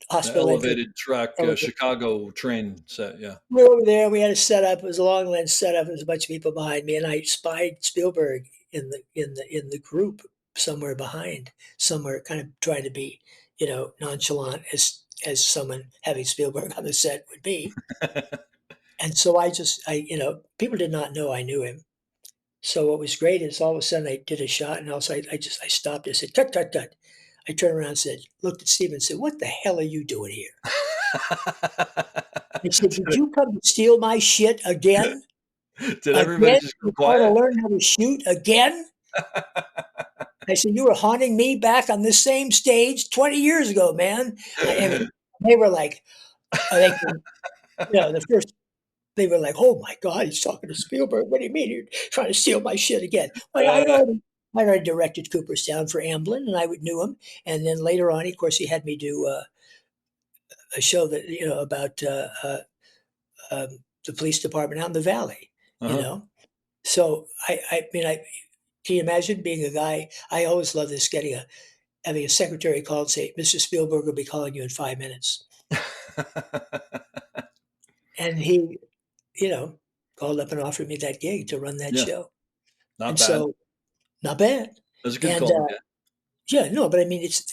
hospital entrance. elevated track Elevator. Chicago train set. Yeah. We were over there. We had a setup. It was a long lens setup. There was a bunch of people behind me, and I spied Spielberg in the group somewhere behind, somewhere, kind of trying to be, nonchalant as someone having Spielberg on the set would be. And so people did not know I knew him. So what was great is all of a sudden I did a shot, and also I stopped. I said, "Tut tut tut." I turned around and looked at Steve and said, "What the hell are you doing here?" I said, "Did you come to steal my shit again? Did everybody Again? just go You want to quiet? learn how to shoot again?" I said, "You were haunting me back on this same stage 20 years ago, man." And they were like, they, the first, they were like, "Oh my God, he's talking to Spielberg. What do you mean you're trying to steal my shit again?" Well, I'd already directed Cooperstown for Amblin, and I knew him. And then later on, of course, he had me do a show that about the police department out in the valley. You Uh-huh. know, so I mean, can you imagine being a guy? I always love this, having a secretary call and say, "Mr. Spielberg will be calling you in 5 minutes," and he, you know, called up and offered me that gig to run that Yeah, show, not and bad. so not bad. That's a good And call. Yeah. yeah, no, but I mean, it's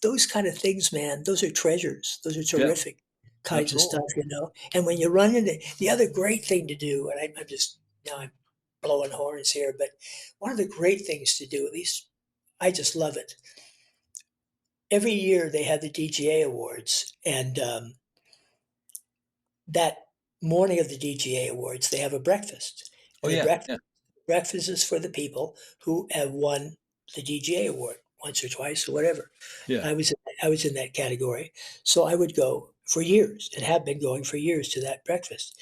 those kind of things, man. Those are treasures. Those are Yeah, terrific kinds of absolutely. stuff. And when you run into the other great thing to do, and I'm just now I'm blowing horns here, but one of the great things to do, at least I just love it. Every year they have the DGA Awards, and that morning of the DGA Awards, they have a breakfast, Oh and the yeah, yeah, breakfast is for the people who have won the DGA Award once or twice or whatever. yeah. I was in that category, so I would go for years and have been going for years to that breakfast.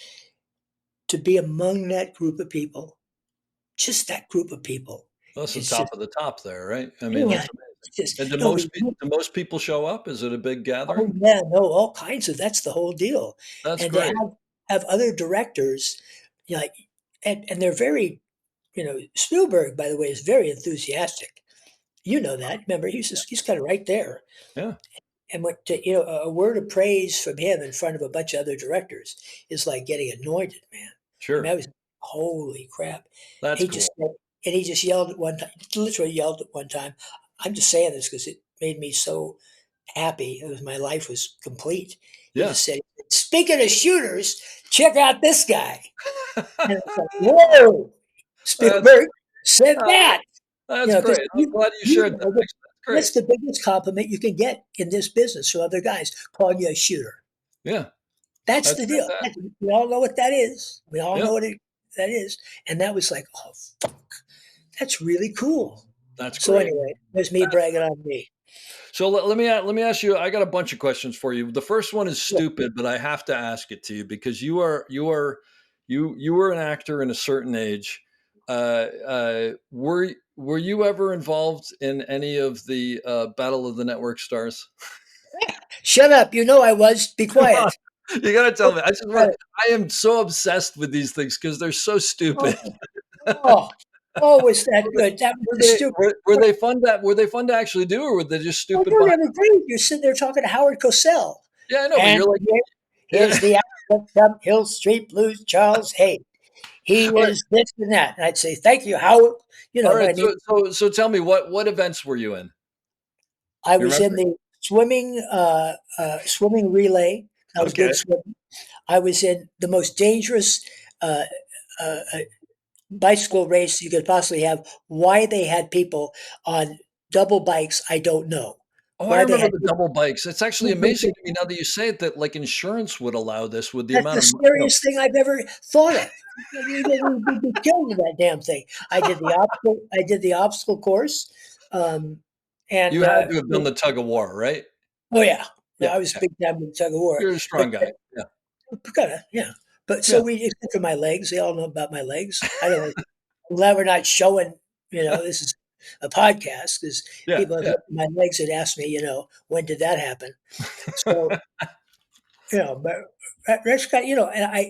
To be among that group of people, just that group of people, That's the is just top of the top there, right? I mean, yeah, that's amazing. it's just And no, do most people show up? Is it a big oh gathering? yeah, no, all kinds of that's the whole deal. That's And to great. have other directors, like and they're very, Spielberg, by the way, is very enthusiastic. You know that. Remember, he's kind of right there. Yeah, And what a word of praise from him in front of a bunch of other directors is like getting anointed, man. I mean, I sure. was holy crap. That's He cool. just said, and he just yelled at one time, literally yelled at one time. I'm just saying this because it made me so happy. It was my life was complete. He Yeah. just said, "Speaking of shooters, check out this guy." And it's like, whoa, That's Spielberg said uh, that. that's Because great. I'm glad you shared that. great. the biggest compliment you can get in this business from other guys, calling you a shooter. Yeah, That's that's the deal. fantastic. We all know what that is. We all Yeah, know that is. And that was like, oh, fuck, that's really cool. that's So great. anyway, there's me bragging on me. So let me ask you. I got a bunch of questions for you. The first one is Yeah. stupid, but I have to ask it to you because you were an actor in a certain age. Were you ever involved in any of the Battle of the Network Stars? Shut up. You know I was. Be Come on, quiet. you got to tell me. Got it. I am so obsessed with these things because they're so stupid. Oh, oh, oh, was that good? That was Were the they stupid. were they fun to actually do, or were they just Oh, stupid? no, they were great. You're sitting there talking to Howard Cosell. Yeah, I know, but And you're like, here's the actor from Hill Street Blues, Charles Hay. He All right. is this and that. And I'd say, thank you, Howard. You know, all but I right. mean, So tell me what events were you in? I You was in remember? the swimming relay. I was Okay. good swimming. I was in the most dangerous uh, uh, uh, bicycle race you could possibly have. Why they had people on double bikes, I don't know. Oh, I Why they remember had the double bikes. It's actually amazing to me now that you say it that like insurance would allow this with the That's amount the of scariest thing I've ever thought of. We'd be killed with that damn thing. I did the obstacle course, and you had to have done the tug of war, right? oh yeah, Yeah, I was yeah. big time in tug of war. You're a strong guy. Yeah. Kind of, yeah. But Yeah. so except for my legs, they all know about my legs. I don't know. I'm glad we're not showing. This is a podcast because Yeah. people have Yeah. looked at my legs and asked me, when did that happen? So. But that's kind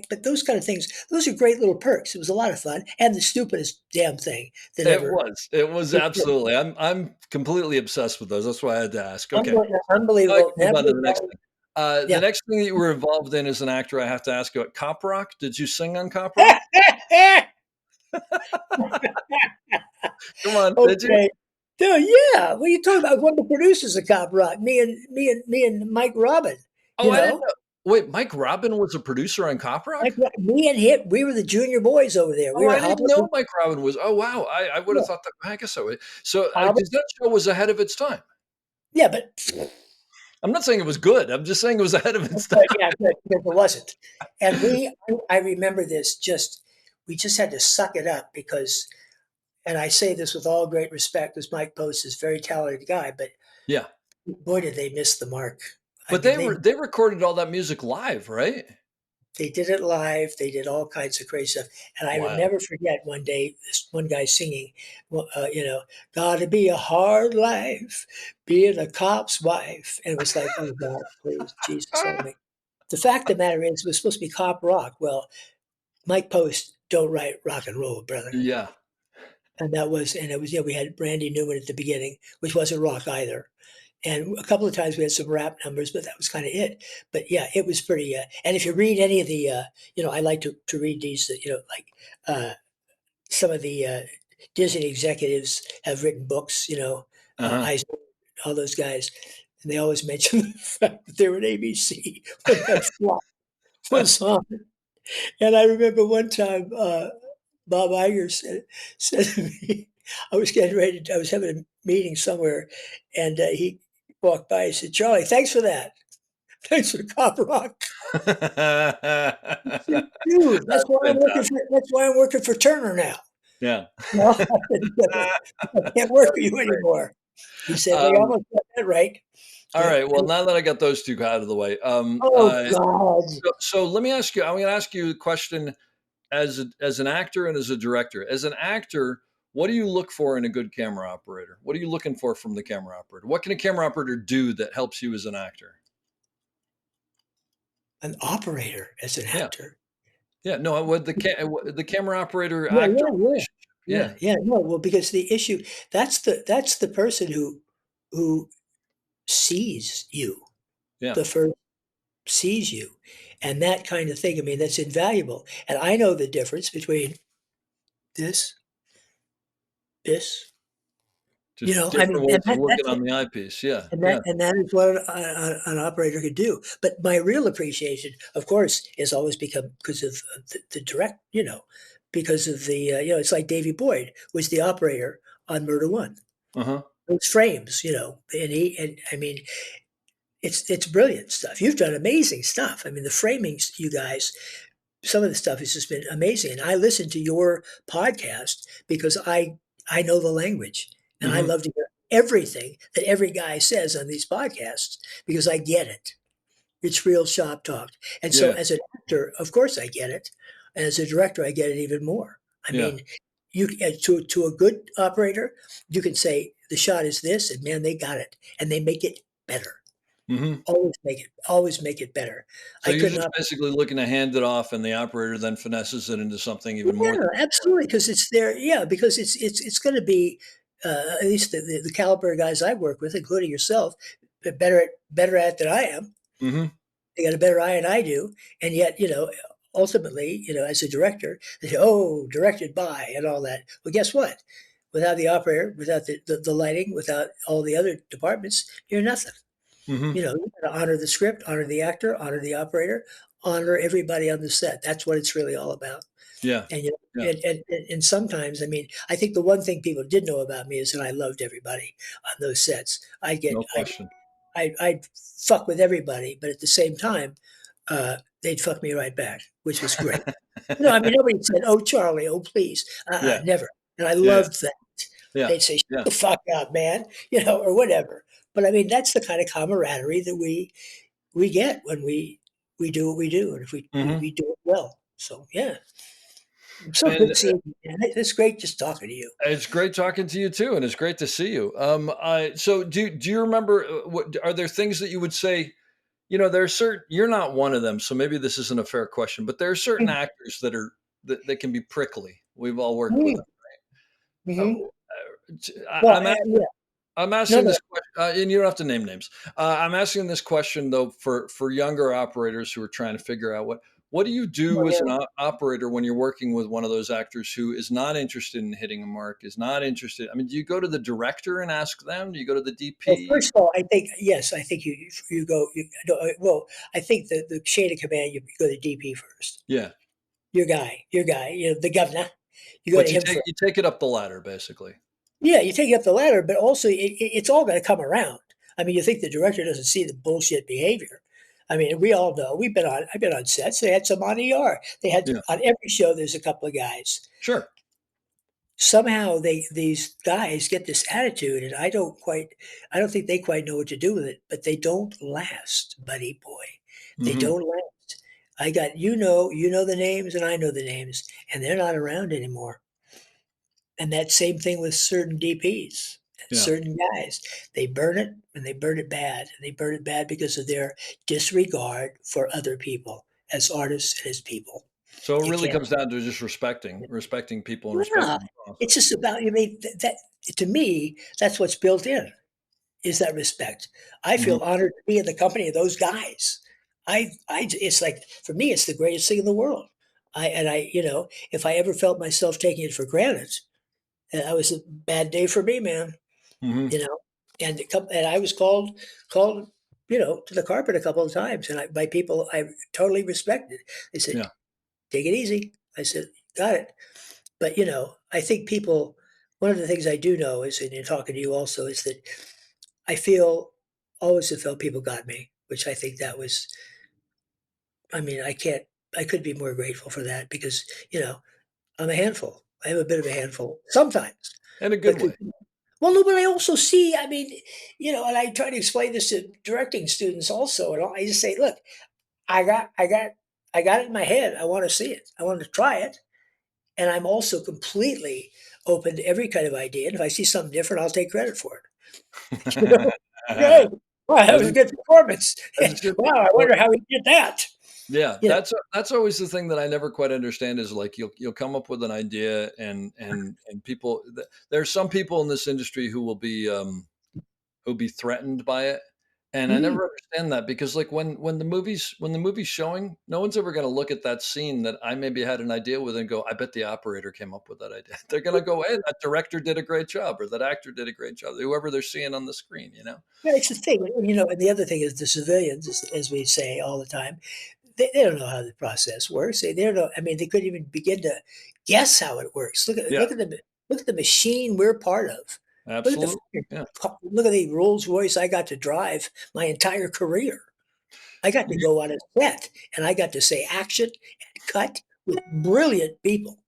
but those kind of things, those are great little perks. It was a lot of fun and the stupidest damn thing that It ever. was. It was absolutely. I'm completely obsessed with those. That's why I had to ask. Okay. Now I Unbelievable. can move Never, on to the next thing. The yeah. next thing that you were involved in as an actor, I have to ask you, Cop Rock. Did you sing on Cop Rock? Come on, did you? Okay. Dude, yeah. What are you talking about? I was one of the producers of Cop Rock. Me and Mike Robin. Oh, I didn't know. Wait, Mike Robin was a producer on Cop Rock? Me and him, we were the junior boys over there. We Oh, were I didn't hopping. know Mike Robin was. Oh, wow. I would have Yeah. thought that. I guess I would. So, Hobbit. because that show was ahead of its time. Yeah, but I'm not saying it was good. I'm just saying it was ahead of its time. yeah, because it wasn't. And I remember this. We just had to suck it up because, and I say this with all great respect, because Mike Post is a very talented guy, but Yeah. boy, did they miss the mark. But I mean, they recorded all that music live, right? they did it live. They did all kinds of crazy stuff. And I Wow. would never forget one day, this one guy singing, gotta be a hard life, being a cop's wife. And it was like, oh God, please, Jesus, help me. The fact of the matter is, it was supposed to be cop rock. Well, Mike Post don't write rock and roll, brother. Yeah. And it was, we had Randy Newman at the beginning, which wasn't rock either. And a couple of times we had some rap numbers, but that was kind of it. But yeah, it was pretty. And if you read any of the, I like to read these, some of the Disney executives have written books, Eisner, all those guys. And they always mention the fact that they were at ABC when that flop was on. And I remember one time Bob Iger said to me, I was having a meeting somewhere, and he walked by and said, Charlie, thanks for that. Thanks for Cop Rock. Dude, that's why I'm working for Turner now. Yeah. No, I can't work for you anymore. He said, well, you almost got that right. All right. Well, now that I got those two out of the way, God. so let me ask you. I'm going to ask you a question as an actor and as a director. As an actor, what do you look for in a good camera operator? What are you looking for from the camera operator? What can a camera operator do that helps you as an actor? An operator as an actor. Yeah. No. What the camera operator Yeah, actor? yeah. No, well, because the issue that's the person who sees you. Yeah. The first sees you, and that kind of thing. I mean, that's invaluable. And I know the difference between this. Just different ways of working on the eyepiece. Yeah. And that is what an operator could do. But my real appreciation, of course, has always become because of the direct, because of the, it's like Davy Boyd was the operator on Murder One. Uh-huh. those frames, and I mean, it's brilliant stuff. You've done amazing stuff. I mean, the framings, you guys, some of the stuff has just been amazing. And I listen to your podcast because I know the language, and I Mhm. love to hear everything that every guy says on these podcasts because I get it. It's real shop talk. And so Yeah. as an actor, of course I get it. And as a director, I get it even more. I Yeah. mean, to a good operator, you can say the shot is this, and man, they got it, and they make it better. Mhm. Always make it better. So I you're could just not. basically looking to hand it off, and the operator then finesses it into something even more. Yeah, absolutely, because it's there. Yeah, because it's going to be at least the caliber of guys I work with, including yourself, better at it than I am. Mhm. They got a better eye than I do, and yet ultimately, as a director, they say, "Oh, directed by," and all that. Well, guess what? Without the operator, without the lighting, without all the other departments, you're nothing. Mhm. You got to honor the script, honor the actor, honor the operator, honor everybody on the set. That's what it's really all about. Yeah. And Yeah. and sometimes, I mean, I think the one thing people did know about me is that I loved everybody on those sets. No question. I'd fuck with everybody, but at the same time, they'd fuck me right back, which was great. I mean, nobody said, "Oh, Charlie, oh, please," Yeah. never. And I Yeah. loved that. Yeah. They'd say, "Shut Yeah. the fuck up, man," or whatever. But I mean, that's the kind of camaraderie that we get when we do what we do, and if Mhm. we do it well. So yeah. So And good seeing you, man. It's great just talking to you. it's great talking to you too, and it's great to see you. So do you remember what are there things that you would say? There are certain. You're not one of them, so maybe this isn't a fair question, but there are certain Mhm. actors that can be prickly. We've all worked with Mhm. them. Uh, Mhm. Well, I'm yeah. I'm No, asking no. this question, and you don't have to name names. I'm asking this question though for younger operators who are trying to figure out what do you Well, do as yeah. an operator when you're working with one of those actors who is not interested in hitting a mark, is not interested. I mean, do you go to the director and ask them? Do you go to the Well, DP? first of all, I think yes, I think you go no, well, I think the chain of command, you go to DP first. Yeah, Your guy, the governor. You go to but him first. you take it up the ladder basically. Yeah, you take it up the ladder, but also it's all going to come around. I mean, you think the director doesn't see the bullshit behavior? I mean, we all know. I've been on sets. They had some on ER. They had Yeah, on every show. There's a couple of guys. sure. Somehow these guys get this attitude, and I don't think they quite know what to do with it. But they don't last, buddy boy. They Hmm. don't last. I got you know the names, and I know the names, and they're not around anymore. And that same thing with certain DPs, Yeah. certain guys. They burn it and they burn it bad. And they burn it bad because of their disregard for other people as artists and as people. So it You really can't. comes down to just respecting people and Yeah, respecting the it's process. just about. I mean, that to me, that's what's built in is that respect. I Hmm. feel honored to be in the company of those guys. It's like for me, it's the greatest thing in the world. If I ever felt myself taking it for granted, that was a bad day for me, man. Hmm. You know, and I was called, to the carpet a couple of times, and by people I totally respected. They said, Yeah. "Take it easy." I said, "Got it." But I think people. One of the things I do know is, and in talking to you also, is that I always have felt people got me, which I think that was. I mean, I could be more grateful for that because I'm a handful. I am a bit of a handful sometimes, In a good but way. well, no, but I also see, I mean, and I try to explain this to directing students also, and I just say, look, I got, I got, I got it in my head. I want to see it. I want to try it, and I'm also completely open to every kind of idea. And if I see something different, I'll take credit for it. You know, hey, wow, that As was a it good performance. as it should be. Wow, I Well, wonder how he did that. yeah, You know, that's always the thing that I never quite understand is like you'll come up with an idea and people there are some people in this industry who'll be threatened by it. And I mm, never understand that because like when the movie's showing, no one's ever going to look at that scene that I maybe had an idea with and go, I bet the operator came up with that idea. They're going to go, hey, that director did a great job or that actor did a great job. Whoever they're seeing on the screen, you know? yeah, it's the thing, and the other thing is the civilians, as we say all the time. They don't know how the process works. They don't know. I mean, they couldn't even begin to guess how it works. Yeah. Look at the machine we're part of. Look at Absolutely. Yeah. look at the Rolls Royce I got to drive my entire career. I got to You- go on a set and I got to say action and cut with brilliant people.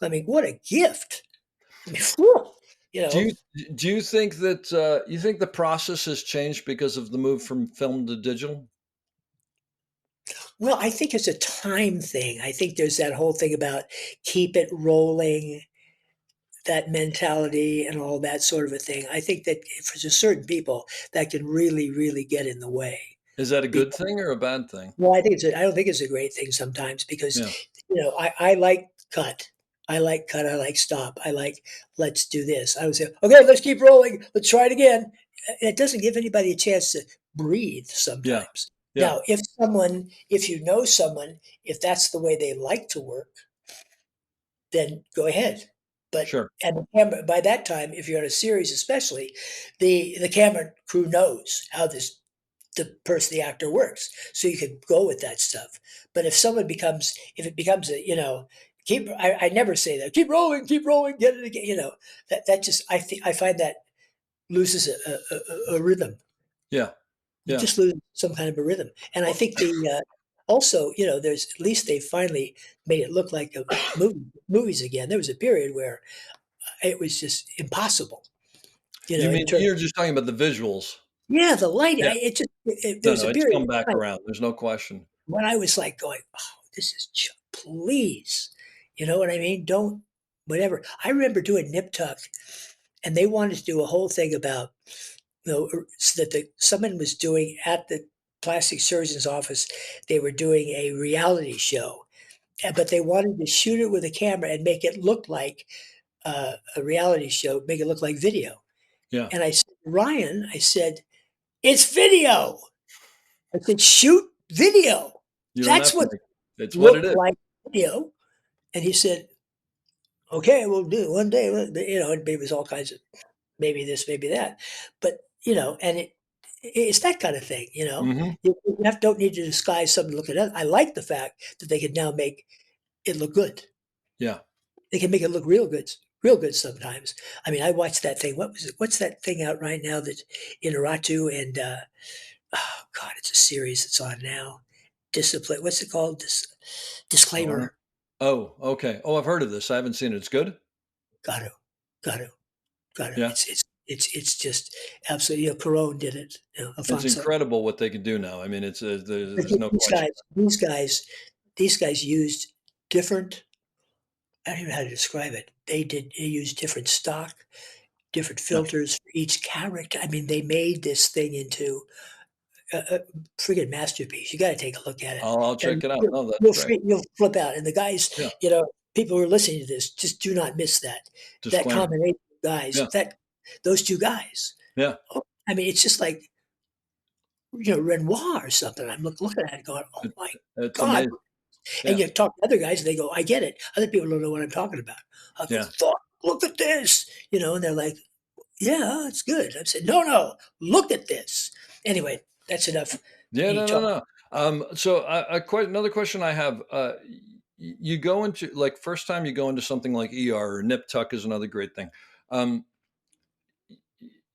I mean, what a gift. I mean, whew, you Do know, you think that you think the process has changed because of the move from film to digital? well, I think it's a time thing. I think there's that whole thing about keep it rolling, that mentality and all that sort of a thing. I think that for certain people that can really, really get in the way. Is that a Be- good thing or a bad thing? Well, I don't think it's a great thing sometimes because, Yeah. I like cut. I like cut. I like stop. I like, let's do this. I would say, okay, let's keep rolling. Let's try it again. It doesn't give anybody a chance to breathe Yeah. sometimes. Yeah. Now, if you know someone, if that's the way they like to work, then go ahead. But Sure. and the camera, by that time, if you're on a series, especially, the camera crew knows how the actor works, so you can go with that stuff. But if it becomes a I never say that keep rolling, get it again. That just I find that loses a rhythm. Yeah. You Yeah. just lose some kind of a rhythm. And I Well, think also, there's at least they finally made it look like a movies again. There was a period where it was just impossible, you in mean terms. you're just talking about the visuals? Yeah, the lighting. Yeah. There No, was no, a it's period come of back time around. There's no question. when I was like going, "Oh, this is please," you know what I mean? Don't whatever. I remember doing Nip Tuck, and they wanted to do a whole thing about so that someone was doing at the plastic surgeon's office. They were doing a reality show, but they wanted to shoot it with a camera and make it look like a reality show, make it look like video. Yeah. And I said, Ryan, I said, it's video. I said, shoot video. You don't That's have to what make it's what it looked is. like video. And he said, okay, we'll do it one day. It was all kinds of maybe this, maybe that. But, and it's that kind of thing, Mhm. don't need to disguise something to look at it. I like the fact that they can now make it look good. Yeah. They can make it look real good sometimes. I mean, I watched that thing. What was it? What's that thing out right now that Inarritu and oh God, it's a series that's on now. Discipline. What's it called? Uh-huh. Disclaimer. Oh, okay. Oh, I've heard of this. I haven't seen it. It's good? Got to, got to, got to. Yeah. It's just absolutely. Corone did it. It's Alfonso. incredible what they can do now. I mean, it's But there's no question. these guys used different. I don't even know how to describe it. They used different stock, different Yeah. filters for each character. I mean, they made this thing into a friggin' masterpiece. You got to take a look at it, I'll check and it out. No, that's great. you'll flip out. And the guys, Yeah. people who are listening to this, just do not miss that Disclaimer. combination of guys. Yeah. Those two guys. Yeah. Oh, I mean, it's just like Renoir or something. I'm looking at it, going, "Oh my It's God!" amazing. And Yeah. you talk to other guys, and they go, "I get it." Other people don't know what I'm talking about. I go, Yeah. Look at this," and they're like, "Yeah, it's good." I said, "No, look at this." Anyway, that's enough. Yeah, Me no, no, talking. no. So quite another question I have. You go into like first time you go into something like ER or Nip Tuck is another great thing. Um,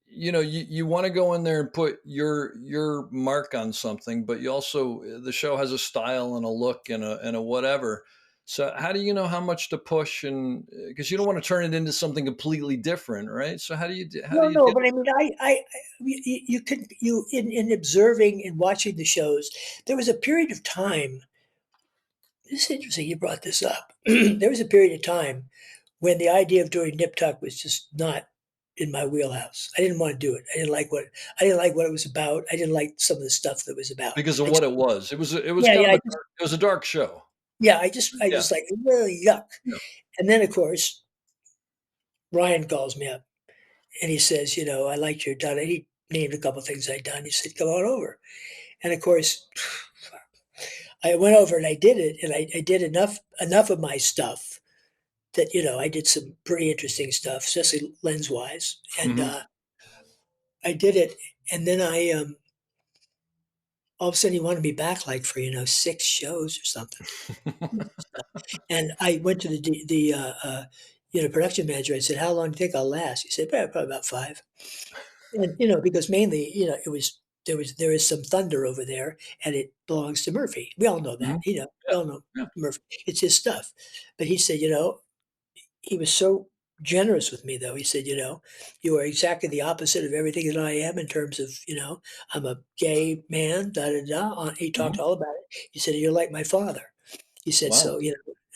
you want to go in there and put your mark on something, but you also the show has a style and a look and a whatever. So how do you know how much to push and because you don't want to turn it into something completely different, right? So how do No, you no, get but I mean, you could in observing and watching the shows, there was a period of time. This is interesting. You brought this up. There was a period of time when the idea of doing Nip Tuck was just not in my wheelhouse. I didn't want to do it. I didn't like what it was about. I didn't like some of the stuff that was about. because of I what just, it was? It was yeah, kind yeah, of it was a dark show. I Yeah. just like, yuck. Yeah. And then of course Ryan calls me up and he says, I liked your done. He named a couple of things I'd done. He said, come on over. And of course, I went over and I did it, and I did enough of my stuff that I did some pretty interesting stuff, especially lens wise, and Mhm. I did it, and then I all of a sudden he wanted me back like for 6 shows or something, and I went to production manager. I said, "How long do you think I'll last?" He said, "Probably about 5." And because mainly, there is some thunder over there, and it belongs to Murphy. We all know that. Mhm. We Yeah. all know Yeah. Murphy. It's his stuff. But he said, he was so generous with me, though. He said, "You are exactly the opposite of everything that I am in terms of, I'm a gay man, da da da." He talked Mhm. all about it. He said, "You're like my father." He said, Wow. "So,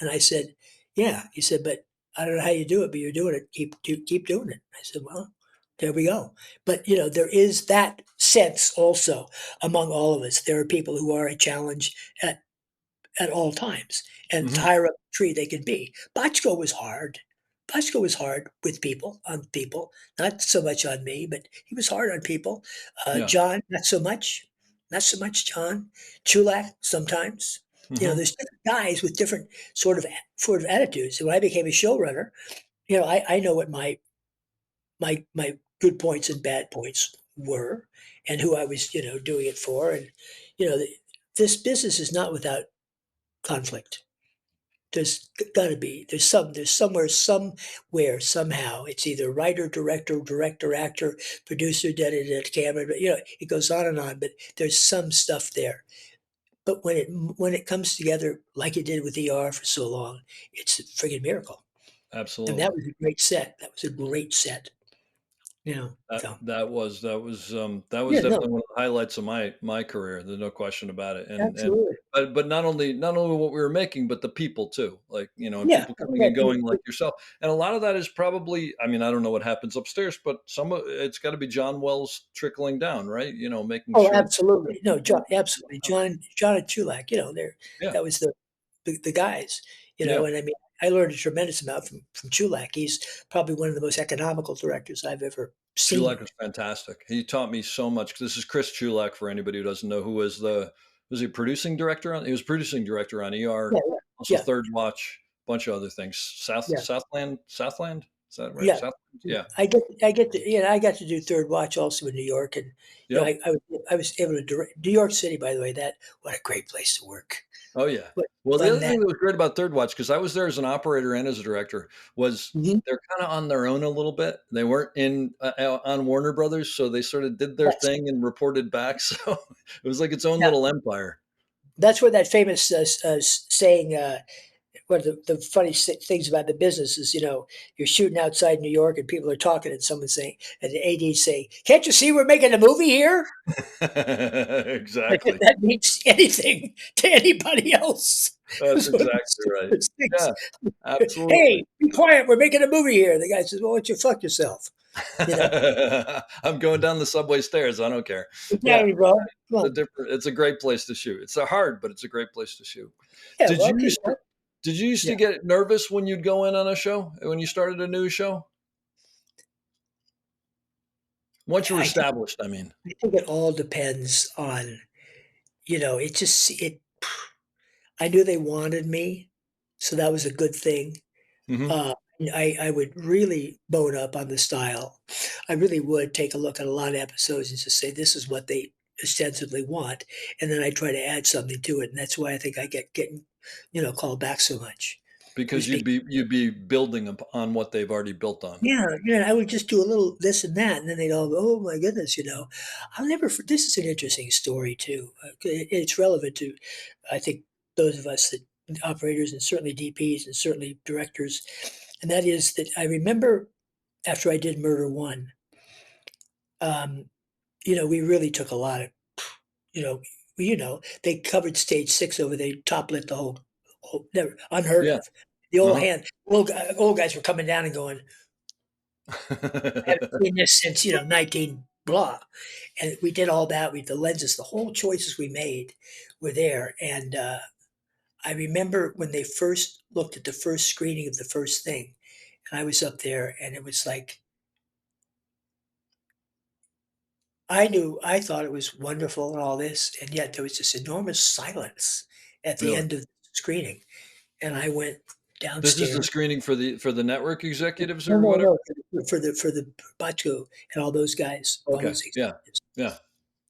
and I said, "Yeah." He said, "But I don't know how you do it, but you're doing it. Keep doing it." I said, "Well, there we go." But, there is that sense also among all of us. There are people who are a challenge at all times, and the Mhm. higher up the tree they can be. Bochco was hard. Bochco was hard with people, on people, not so much on me, but he was hard on people. Yeah. John, not so much John. Chulak, sometimes. Mhm. There's different guys with different sort of attitudes. And when I became a showrunner, I know what my good points and bad points were, and who I was, doing it for. And, you know, the, this business is not without conflict. There's got to be. There's somewhere, somehow. It's either writer, director, actor, producer, camera. But it goes on and on. But there's some stuff there. But when it comes together like it did with ER for so long, it's a friggin' miracle. And that Absolutely. was a great set. That was a great set. That So that was yeah, no, definitely one of the highlights of my career. There's no question about it. And absolutely. but not only what we were making, but the people too. Like, and Yeah, people coming that, and going like yourself. And a lot of that is probably, I mean, I don't know what happens upstairs, but some of it's got to be John Wells trickling down, right? Making oh, sure absolutely. No, John, people, absolutely. John and Chulak, yeah, that was the guys, yeah. and I mean, I learned a tremendous amount from Chulak. He's probably one of the most economical directors I've ever Chulak seen. was fantastic. He taught me so much. This is Chris Chulak for anybody who doesn't know, who was he producing director on? He was producing director on ER, Yeah, also yeah, Third Watch, bunch of other things. yeah, Southland, is that right? yeah. Southland, Yeah. yeah, I got to do Third Watch also in New York, and yep. I was able to direct New York City. By the way, what a great place to work. Oh yeah. What Well, the fun other that. thing that was great about Third Watch, because I was there as an operator and as a director, was Mhm. they're kind of on their own a little bit. They weren't in on Warner Brothers, so they sort of did their Yes. thing and reported back. So it was like its own Yeah. little empire. That's where that famous saying. One of the funny things about the business is, you're shooting outside New York and people are talking, and someone's saying, and the AD's saying, "Can't you see we're making a movie here?" Like if Exactly. that means anything to anybody else. It That's was one of the exactly right. stupidest things. Yeah, absolutely. Hey, be quiet. We're making a movie here. The guy says, "Well, why don't you fuck yourself?" You know, I'm going down the subway stairs. I don't care. Yeah, exactly, bro. Come on. it's a great place to shoot. It's a hard, but it's a great place to shoot. Yeah, Did well, you okay. used to, did you used Yeah. to get nervous when you'd go in on a show, when you started a new show? Once you were I think, established, I mean. I think it all depends on, it just, I knew they wanted me. So that was a good thing. Hmm. Uh, I would really bone up on the style. I really would take a look at a lot of episodes and just say, this is what they ostensibly want. And then I try to add something to it. And that's why I think I getting, called back so much. It Because was because, you'd be building on what they've already built on. yeah, I would just do a little this and that. And then they'd all go, oh my goodness, this is an interesting story too. It's relevant to, I think, those of us that operators and certainly DPs and certainly directors. And that is that I remember after I did Murder One, um, we really took a lot of, you know, they covered stage 6 over. They top lit the whole never unheard Yeah. of. The Uh-huh. old guys were coming down and going, I haven't seen this since 19 blah, and we did all that. The lenses, the whole choices we made were there, and I remember when they first looked at the first screening of the first thing, and I was up there, and it was like I thought it was wonderful and all this, and yet there was this enormous silence at the Really? end of the screening, and I went This is the downstairs. screening for the network executives No, or no, whatever? no, for the Bachko and all those guys, all Okay. those Yeah. executives. Yeah.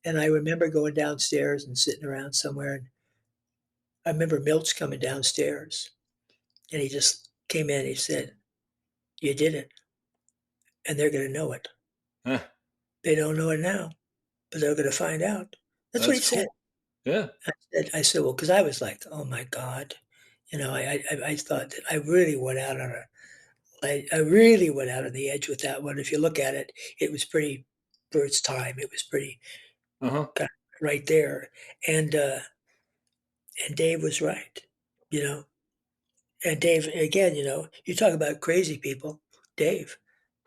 And I remember going downstairs and sitting around somewhere, and I remember Milch coming downstairs, and he just came in. He said, You did it, and they're going to know it. Huh, They don't know it now, but they're going to find out. That's what he that's said. cool. Yeah. I said, well, because I was like, oh my God, I thought that I really went out on I really went out on the edge with that one. If you look at it, it was pretty for its time. It was pretty Uh-huh. kind of right there, and uh, and Dave was right, you know. And Dave, again, you talk about crazy people, Dave.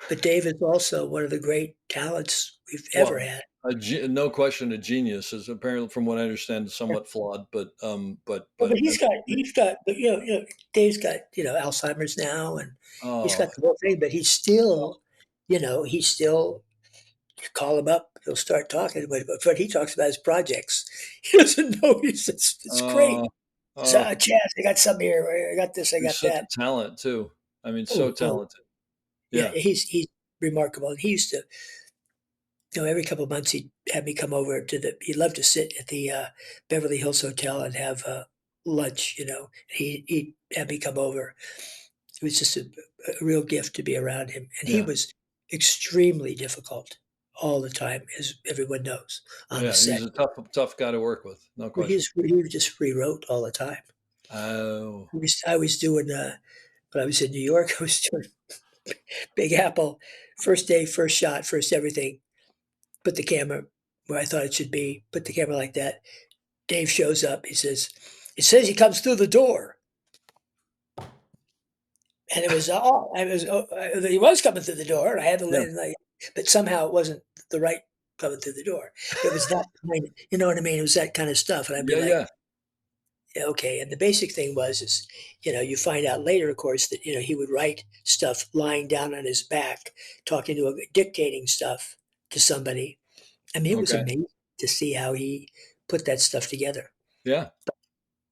But Dave is also one of the great talents we've ever Well, had. no question, a genius is apparently, from what I understand, somewhat flawed, Well, but I mean, but Dave's got Alzheimer's now, and he's got oh, the whole thing. But he's still you call him up, he'll start talking. But he talks about his projects. He doesn't know. It's great. uh, So, oh, Chaz, I got some here. I got this. I he's got such a that. talent too. I mean, so Oh, talented. yeah. Yeah. He's remarkable. And he used to, every couple of months he'd have me come over he'd love to sit at the Beverly Hills Hotel and have lunch, He'd have me come over. It was just a real gift to be around him. And he Yeah. was extremely difficult all the time, as everyone knows, on the Yeah. He's set. a tough guy to work with. No question. He just rewrote all the time. Oh, I was doing, when I was in New York, I was doing Big Apple, first day, first shot, first everything. Put the camera where I thought it should be, put the camera like that. Dave shows up. He says, "It says he comes through the door." And it was, he was coming through the door. And I had to yeah. let him, but somehow it wasn't the right coming through the door. It was that kind of, you know what I mean? It was that kind of stuff. And I'd be Yeah. like, Yeah. yeah, okay. And the basic thing is, you find out later, of course, that, he would write stuff lying down on his back, dictating stuff to somebody. I mean, it was Okay. amazing to see how he put that stuff together. Yeah.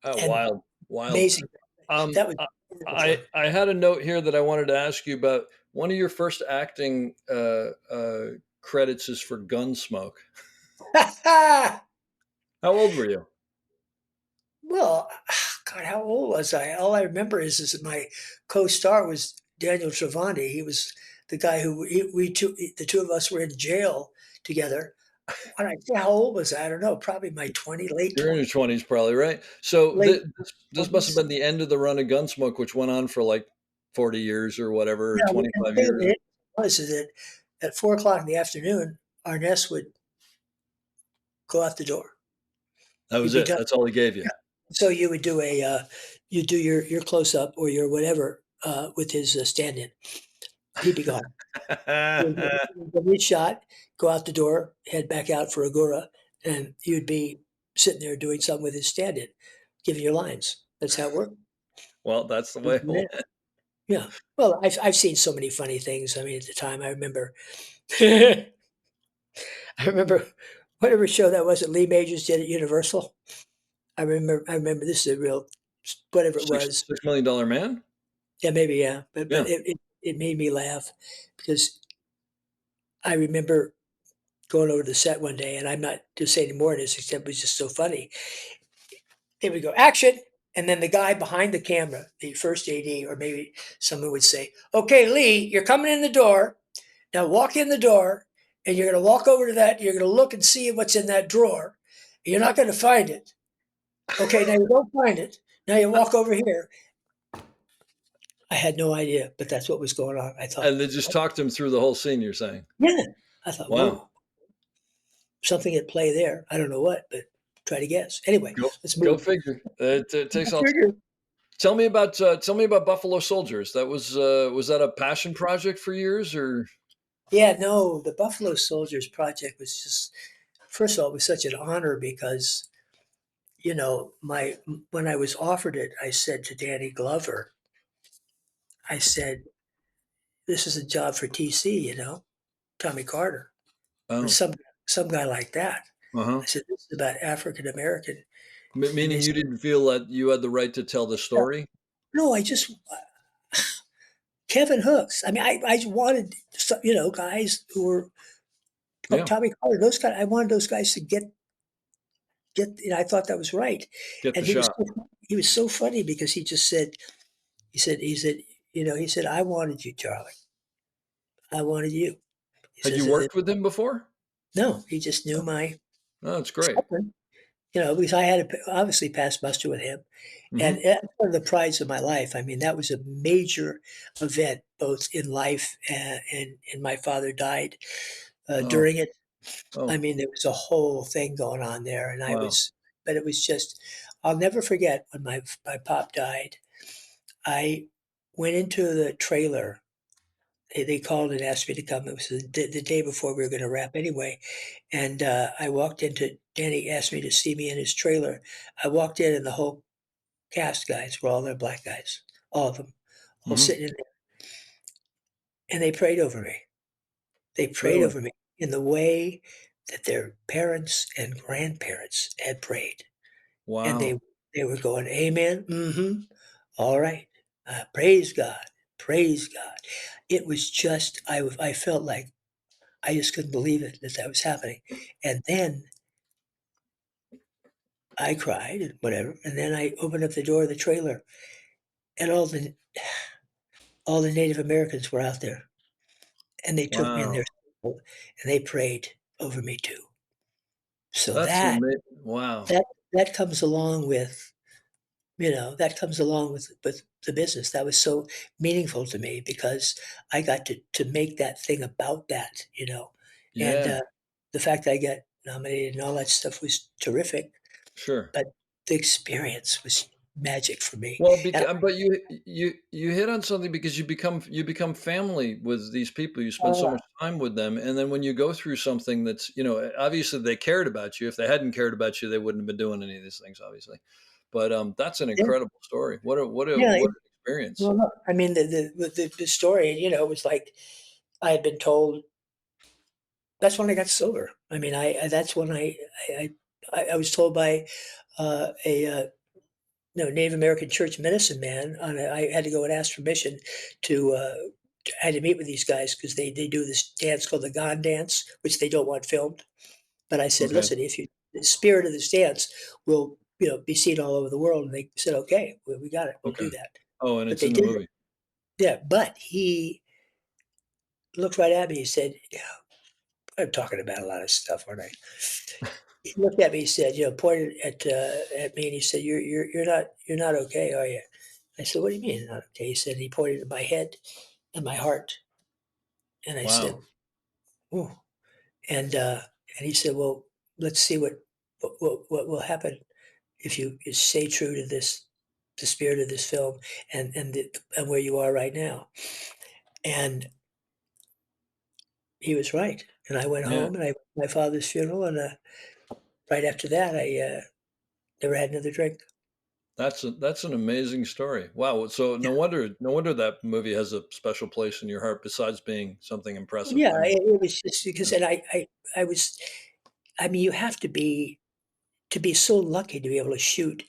Oh, And wild. Wild. amazing. Um, That was I wonderful I had a note here that I wanted to ask you about. One of your first acting credits is for Gunsmoke. fun. How old were you? Well, God, how old was I? All I remember is that my co-star was Daniel Travanti. He was the guy who the two of us were in jail together. When I say how old was I don't know, probably my late You're in 20s, your 20s, probably, right? So late this must have 20s. been the end of the run of Gunsmoke, which went on for like 40 years or whatever, or Yeah, well, and 25 the thing years. was is that at 4 o'clock in the afternoon, Arness would go out the door. That He'd was be it. done. That's all he gave you. Yeah. So you would do you do your close up or your whatever with his stand-in. He'd be gone. Get shot, go out the door, head back out for Agora, and you'd be sitting there doing something with his stand-in, giving your lines. That's how it worked. Well, that's the way it went. Yeah. Well, I've seen so many funny things. I mean, at the time, I remember, I remember whatever show that was that Lee Majors did at Universal. I remember this is a real whatever it was. $6 million man? Yeah, maybe yeah, but Yeah. it made me laugh because I remember going over to the set one day, and I'm not to say any more of this except it was just so funny. They would go action, and then the guy behind the camera, the first AD, or maybe someone would say, "Okay, Lee, you're coming in the door. Now walk in the door, and you're going to walk over to that. You're going to look and see what's in that drawer. You're not going to find it. Okay, now you don't find it. Now you walk over here." I had no idea, but that's what was going on. I thought, And they just talked him through the whole scene, you're saying? yeah. I thought, Wow. whoa, something at play there. I don't know what, but try to guess. Anyway, let's Go move. figure. It takes I all. figure. Tell me about Buffalo Soldiers. That was that a passion project for yours, or? Yeah, no, the Buffalo Soldiers project was just, first of all, it was such an honor because, when I was offered it, I said to Danny Glover, I said, this is a job for TC, Tommy Carter, or Oh, some guy like that. uh-huh. I said, this is about African American. Meaning you didn't feel that you had the right to tell the story? No, I just, Kevin Hooks. I mean, I wanted, guys who were like Yeah. Tommy Carter, those guys, I wanted those guys to get, I thought that was right. Get the And shot. he was so funny because he just said, he said, he said, I wanted you, Charlie. I wanted you. He Had you says, worked with him before? no, he just knew Oh, my oh, that's great. something, because I had to obviously pass muster with him. And Hmm. that's one of the prides of my life. I mean, that was a major event, both in life and my father died Oh, during it. I oh, mean, there was a whole thing going on there, and wow. but it was just, I'll never forget when my pop died. I went into the trailer. They called and asked me to come. It was the day before we were going to wrap anyway. And I walked into, Danny asked me to see me in his trailer. I walked in, and the whole cast guys were all their black guys, all of them, all Hmm. sitting in there. And they prayed over me. They prayed Really? over me in the way that their parents and grandparents had prayed. And Wow. they were going, "Amen, mhm, all right, praise God, praise God." It was just I felt like I just couldn't believe it that that was happening, and then I cried and whatever, and then I opened up the door of the trailer, and all the Native Americans were out there, and they took me in Wow. their circle, and they prayed over me too. So That's amazing. Wow. that that comes along with that comes along with the business. That was so meaningful to me because I got to make that thing about that, and, Yeah, the fact that I got nominated and all that stuff was terrific, sure. but the experience was magic for me, Well, and but you hit on something because you become family with these people. You spend so uh, much time with them, and then when you go through something that's obviously they cared about you. If they hadn't cared about you, they wouldn't have been doing any of these things, obviously. But that's an yeah, incredible story. yeah, What an experience. well, look, I mean, the story, was like I had been told that's when I got sober. I mean, that's when I I was told by, a, no, Native American church medicine man. I had to go and ask permission to. I had to meet with these guys because they do this dance called the Gone Dance, which they don't want filmed. But I said, Okay. listen, if you the spirit of this dance will be seen all over the world, and they said, okay, we got it, we'll Okay. do that. Oh, and But it's they in the did it. movie. Yeah. But he looked right at me. He said, yeah, I'm talking about a lot of stuff, aren't I? He looked at me. He said, pointed at me, and he said, you're not okay, are you? I said, "What do you mean not okay?" He said he pointed at my head and my heart, and I said, Wow. "Ooh." And he said, "Well, let's see what will happen if you stay true to the spirit of this film and where you are right now." And he was right. And I went Yeah. home and I went to my father's funeral, and right after that, I never had another drink. That's an amazing story. Wow. So no wonder that movie has a special place in your heart besides being something impressive. Yeah, I mean, it was just because, yeah. and I was, I mean, you have to be so lucky to be able to shoot.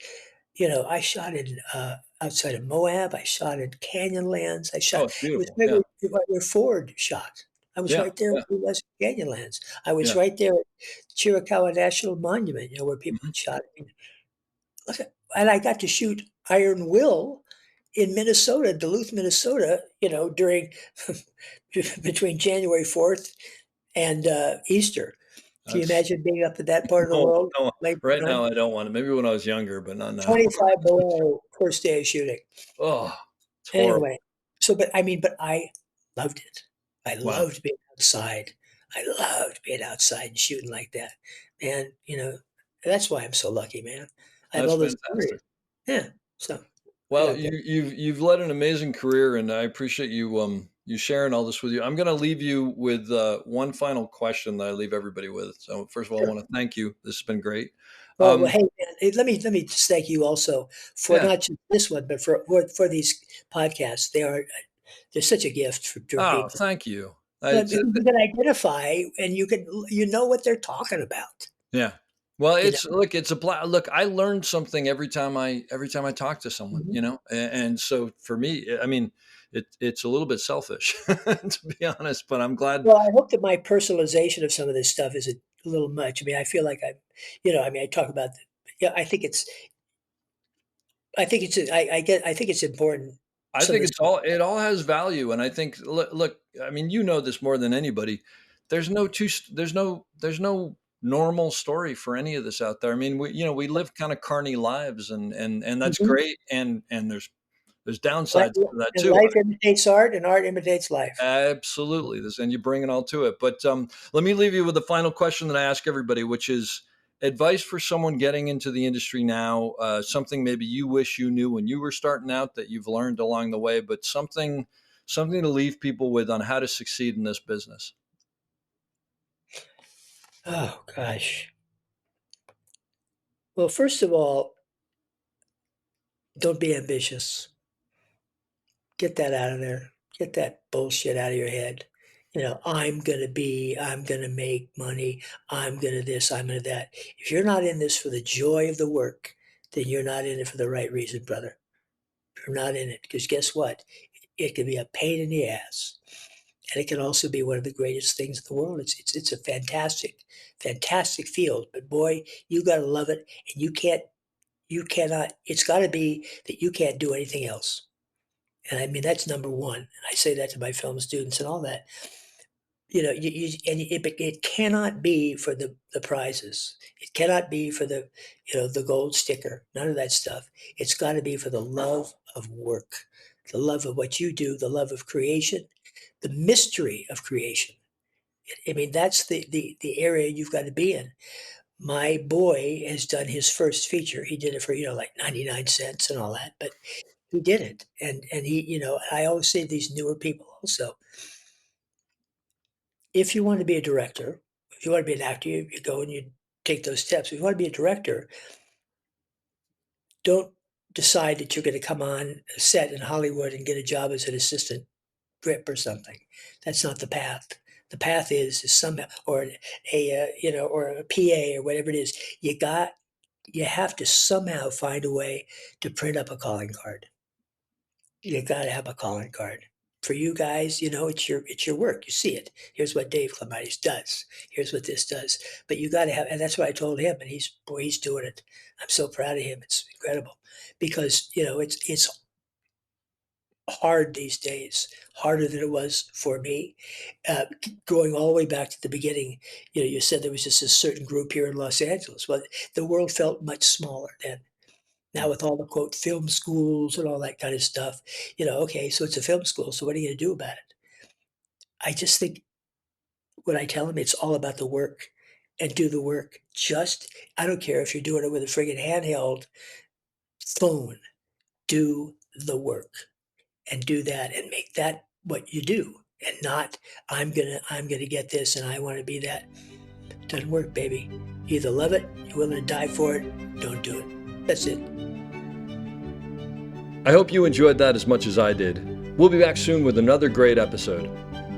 I shot in outside of Moab. I shot in Canyonlands. Oh, It it's was beautiful. right Yeah. where Ford shot. I was Yeah. right there Yeah. where he was in Canyonlands. I was Yeah. right there at Chiricahua National Monument, where people Mhm. had shot. I mean, look and I got to shoot Iron Will in Minnesota, Duluth, Minnesota. During between January 4th and Easter. Can you That's imagine being up in that part of the no, world no. late Right night? now, I don't want to. Maybe when I was younger, but not now. 25 below first day of shooting. Oh, it's horrible. Anyway, but I loved it. I Wow. loved being outside. I loved being outside and shooting like that. Man, that's why I'm so lucky, man. I have That's all those stories. fantastic. Yeah. So I Well, got that. you've led an amazing career, and I appreciate you sharing all this with you. I'm going to leave you with one final question that I leave everybody with. So first of all, I Sure. want to thank you. This has been great. Well, Um, hey, man, let me just thank you also for yeah. not just this one, but for these podcasts. They're such a gift for Oh, people. thank you. But you can identify and you know what they're talking about. Yeah. Well, You know. look. I learned something every time I talk to someone. Mhm. And so for me, I mean, it's a little bit selfish to be honest, but I'm glad. Well, I hope that my personalization of some of this stuff isn't a little much. I mean, I feel like I talk about, yeah, I think it's important I So think this, it all has value, and I think look, I mean, you know this more than anybody. There's no normal story for any of this out there. I mean, we live kind of carny lives, and that's Mhm. great, and there's downsides to that And too. life imitates art, and art imitates life. Absolutely, and you bring it all to it. But let me leave you with the final question that I ask everybody, which is advice for someone getting into the industry now. Something maybe you wish you knew when you were starting out that you've learned along the way, but something to leave people with on how to succeed in this business. Oh gosh. Well, first of all, don't be ambitious. Get that out of there. Get that bullshit out of your head. I'm gonna make money. I'm gonna this, I'm gonna that. If you're not in this for the joy of the work, then you're not in it for the right reason, brother. You're not in it because guess what? It can be a pain in the ass, and it can also be one of the greatest things in the world. It's a fantastic field. But boy, you got to love it, and you cannot. It's got to be that you can't do anything else. And I mean that's number one. And I say that to my film students and all that. It cannot be for the prizes. It cannot be for the gold sticker. None of that stuff. It's got to be for the love of work, the love of what you do, the love of creation, the mystery of creation. I mean, that's the area you've got to be in. My boy has done his first feature. He did it for, like 99 cents and all that, but he did it. And he, I always say to these newer people also, if you want to be a director, if you want to be an actor, you go and you take those steps. If you want to be a director, don't decide that you're going to come on a set in Hollywood and get a job as an assistant grip or something. That's not the path. The path is somehow, or or a PA or whatever it is. You have to somehow find a way to print up a calling card. You got to have a calling card. For you guys, it's your work. You see it. Here's what Dave Clemitis does. Here's what this does. But you got to have, and that's what I told him. And he's doing it. I'm so proud of him. It's incredible because it's hard these days, harder than it was for me. Going all the way back to the beginning, you said there was just a certain group here in Los Angeles. Well, the world felt much smaller then. Now with all the quote film schools and all that kind of stuff, okay, so it's a film school. So what are you going to do about it? I just think when I tell them it's all about the work and do the work. I don't care if you're doing it with a friggin' handheld phone, do the work and do that and make that what you do and not I'm gonna get this and I want to be that. Doesn't work, baby. You either love it, you're willing to die for it, don't do it. That's it. I hope you enjoyed that as much as I did. We'll be back soon with another great episode.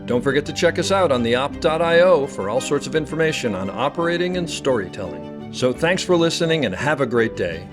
Don't forget to check us out on theop.io for all sorts of information on operating and storytelling. So thanks for listening and have a great day.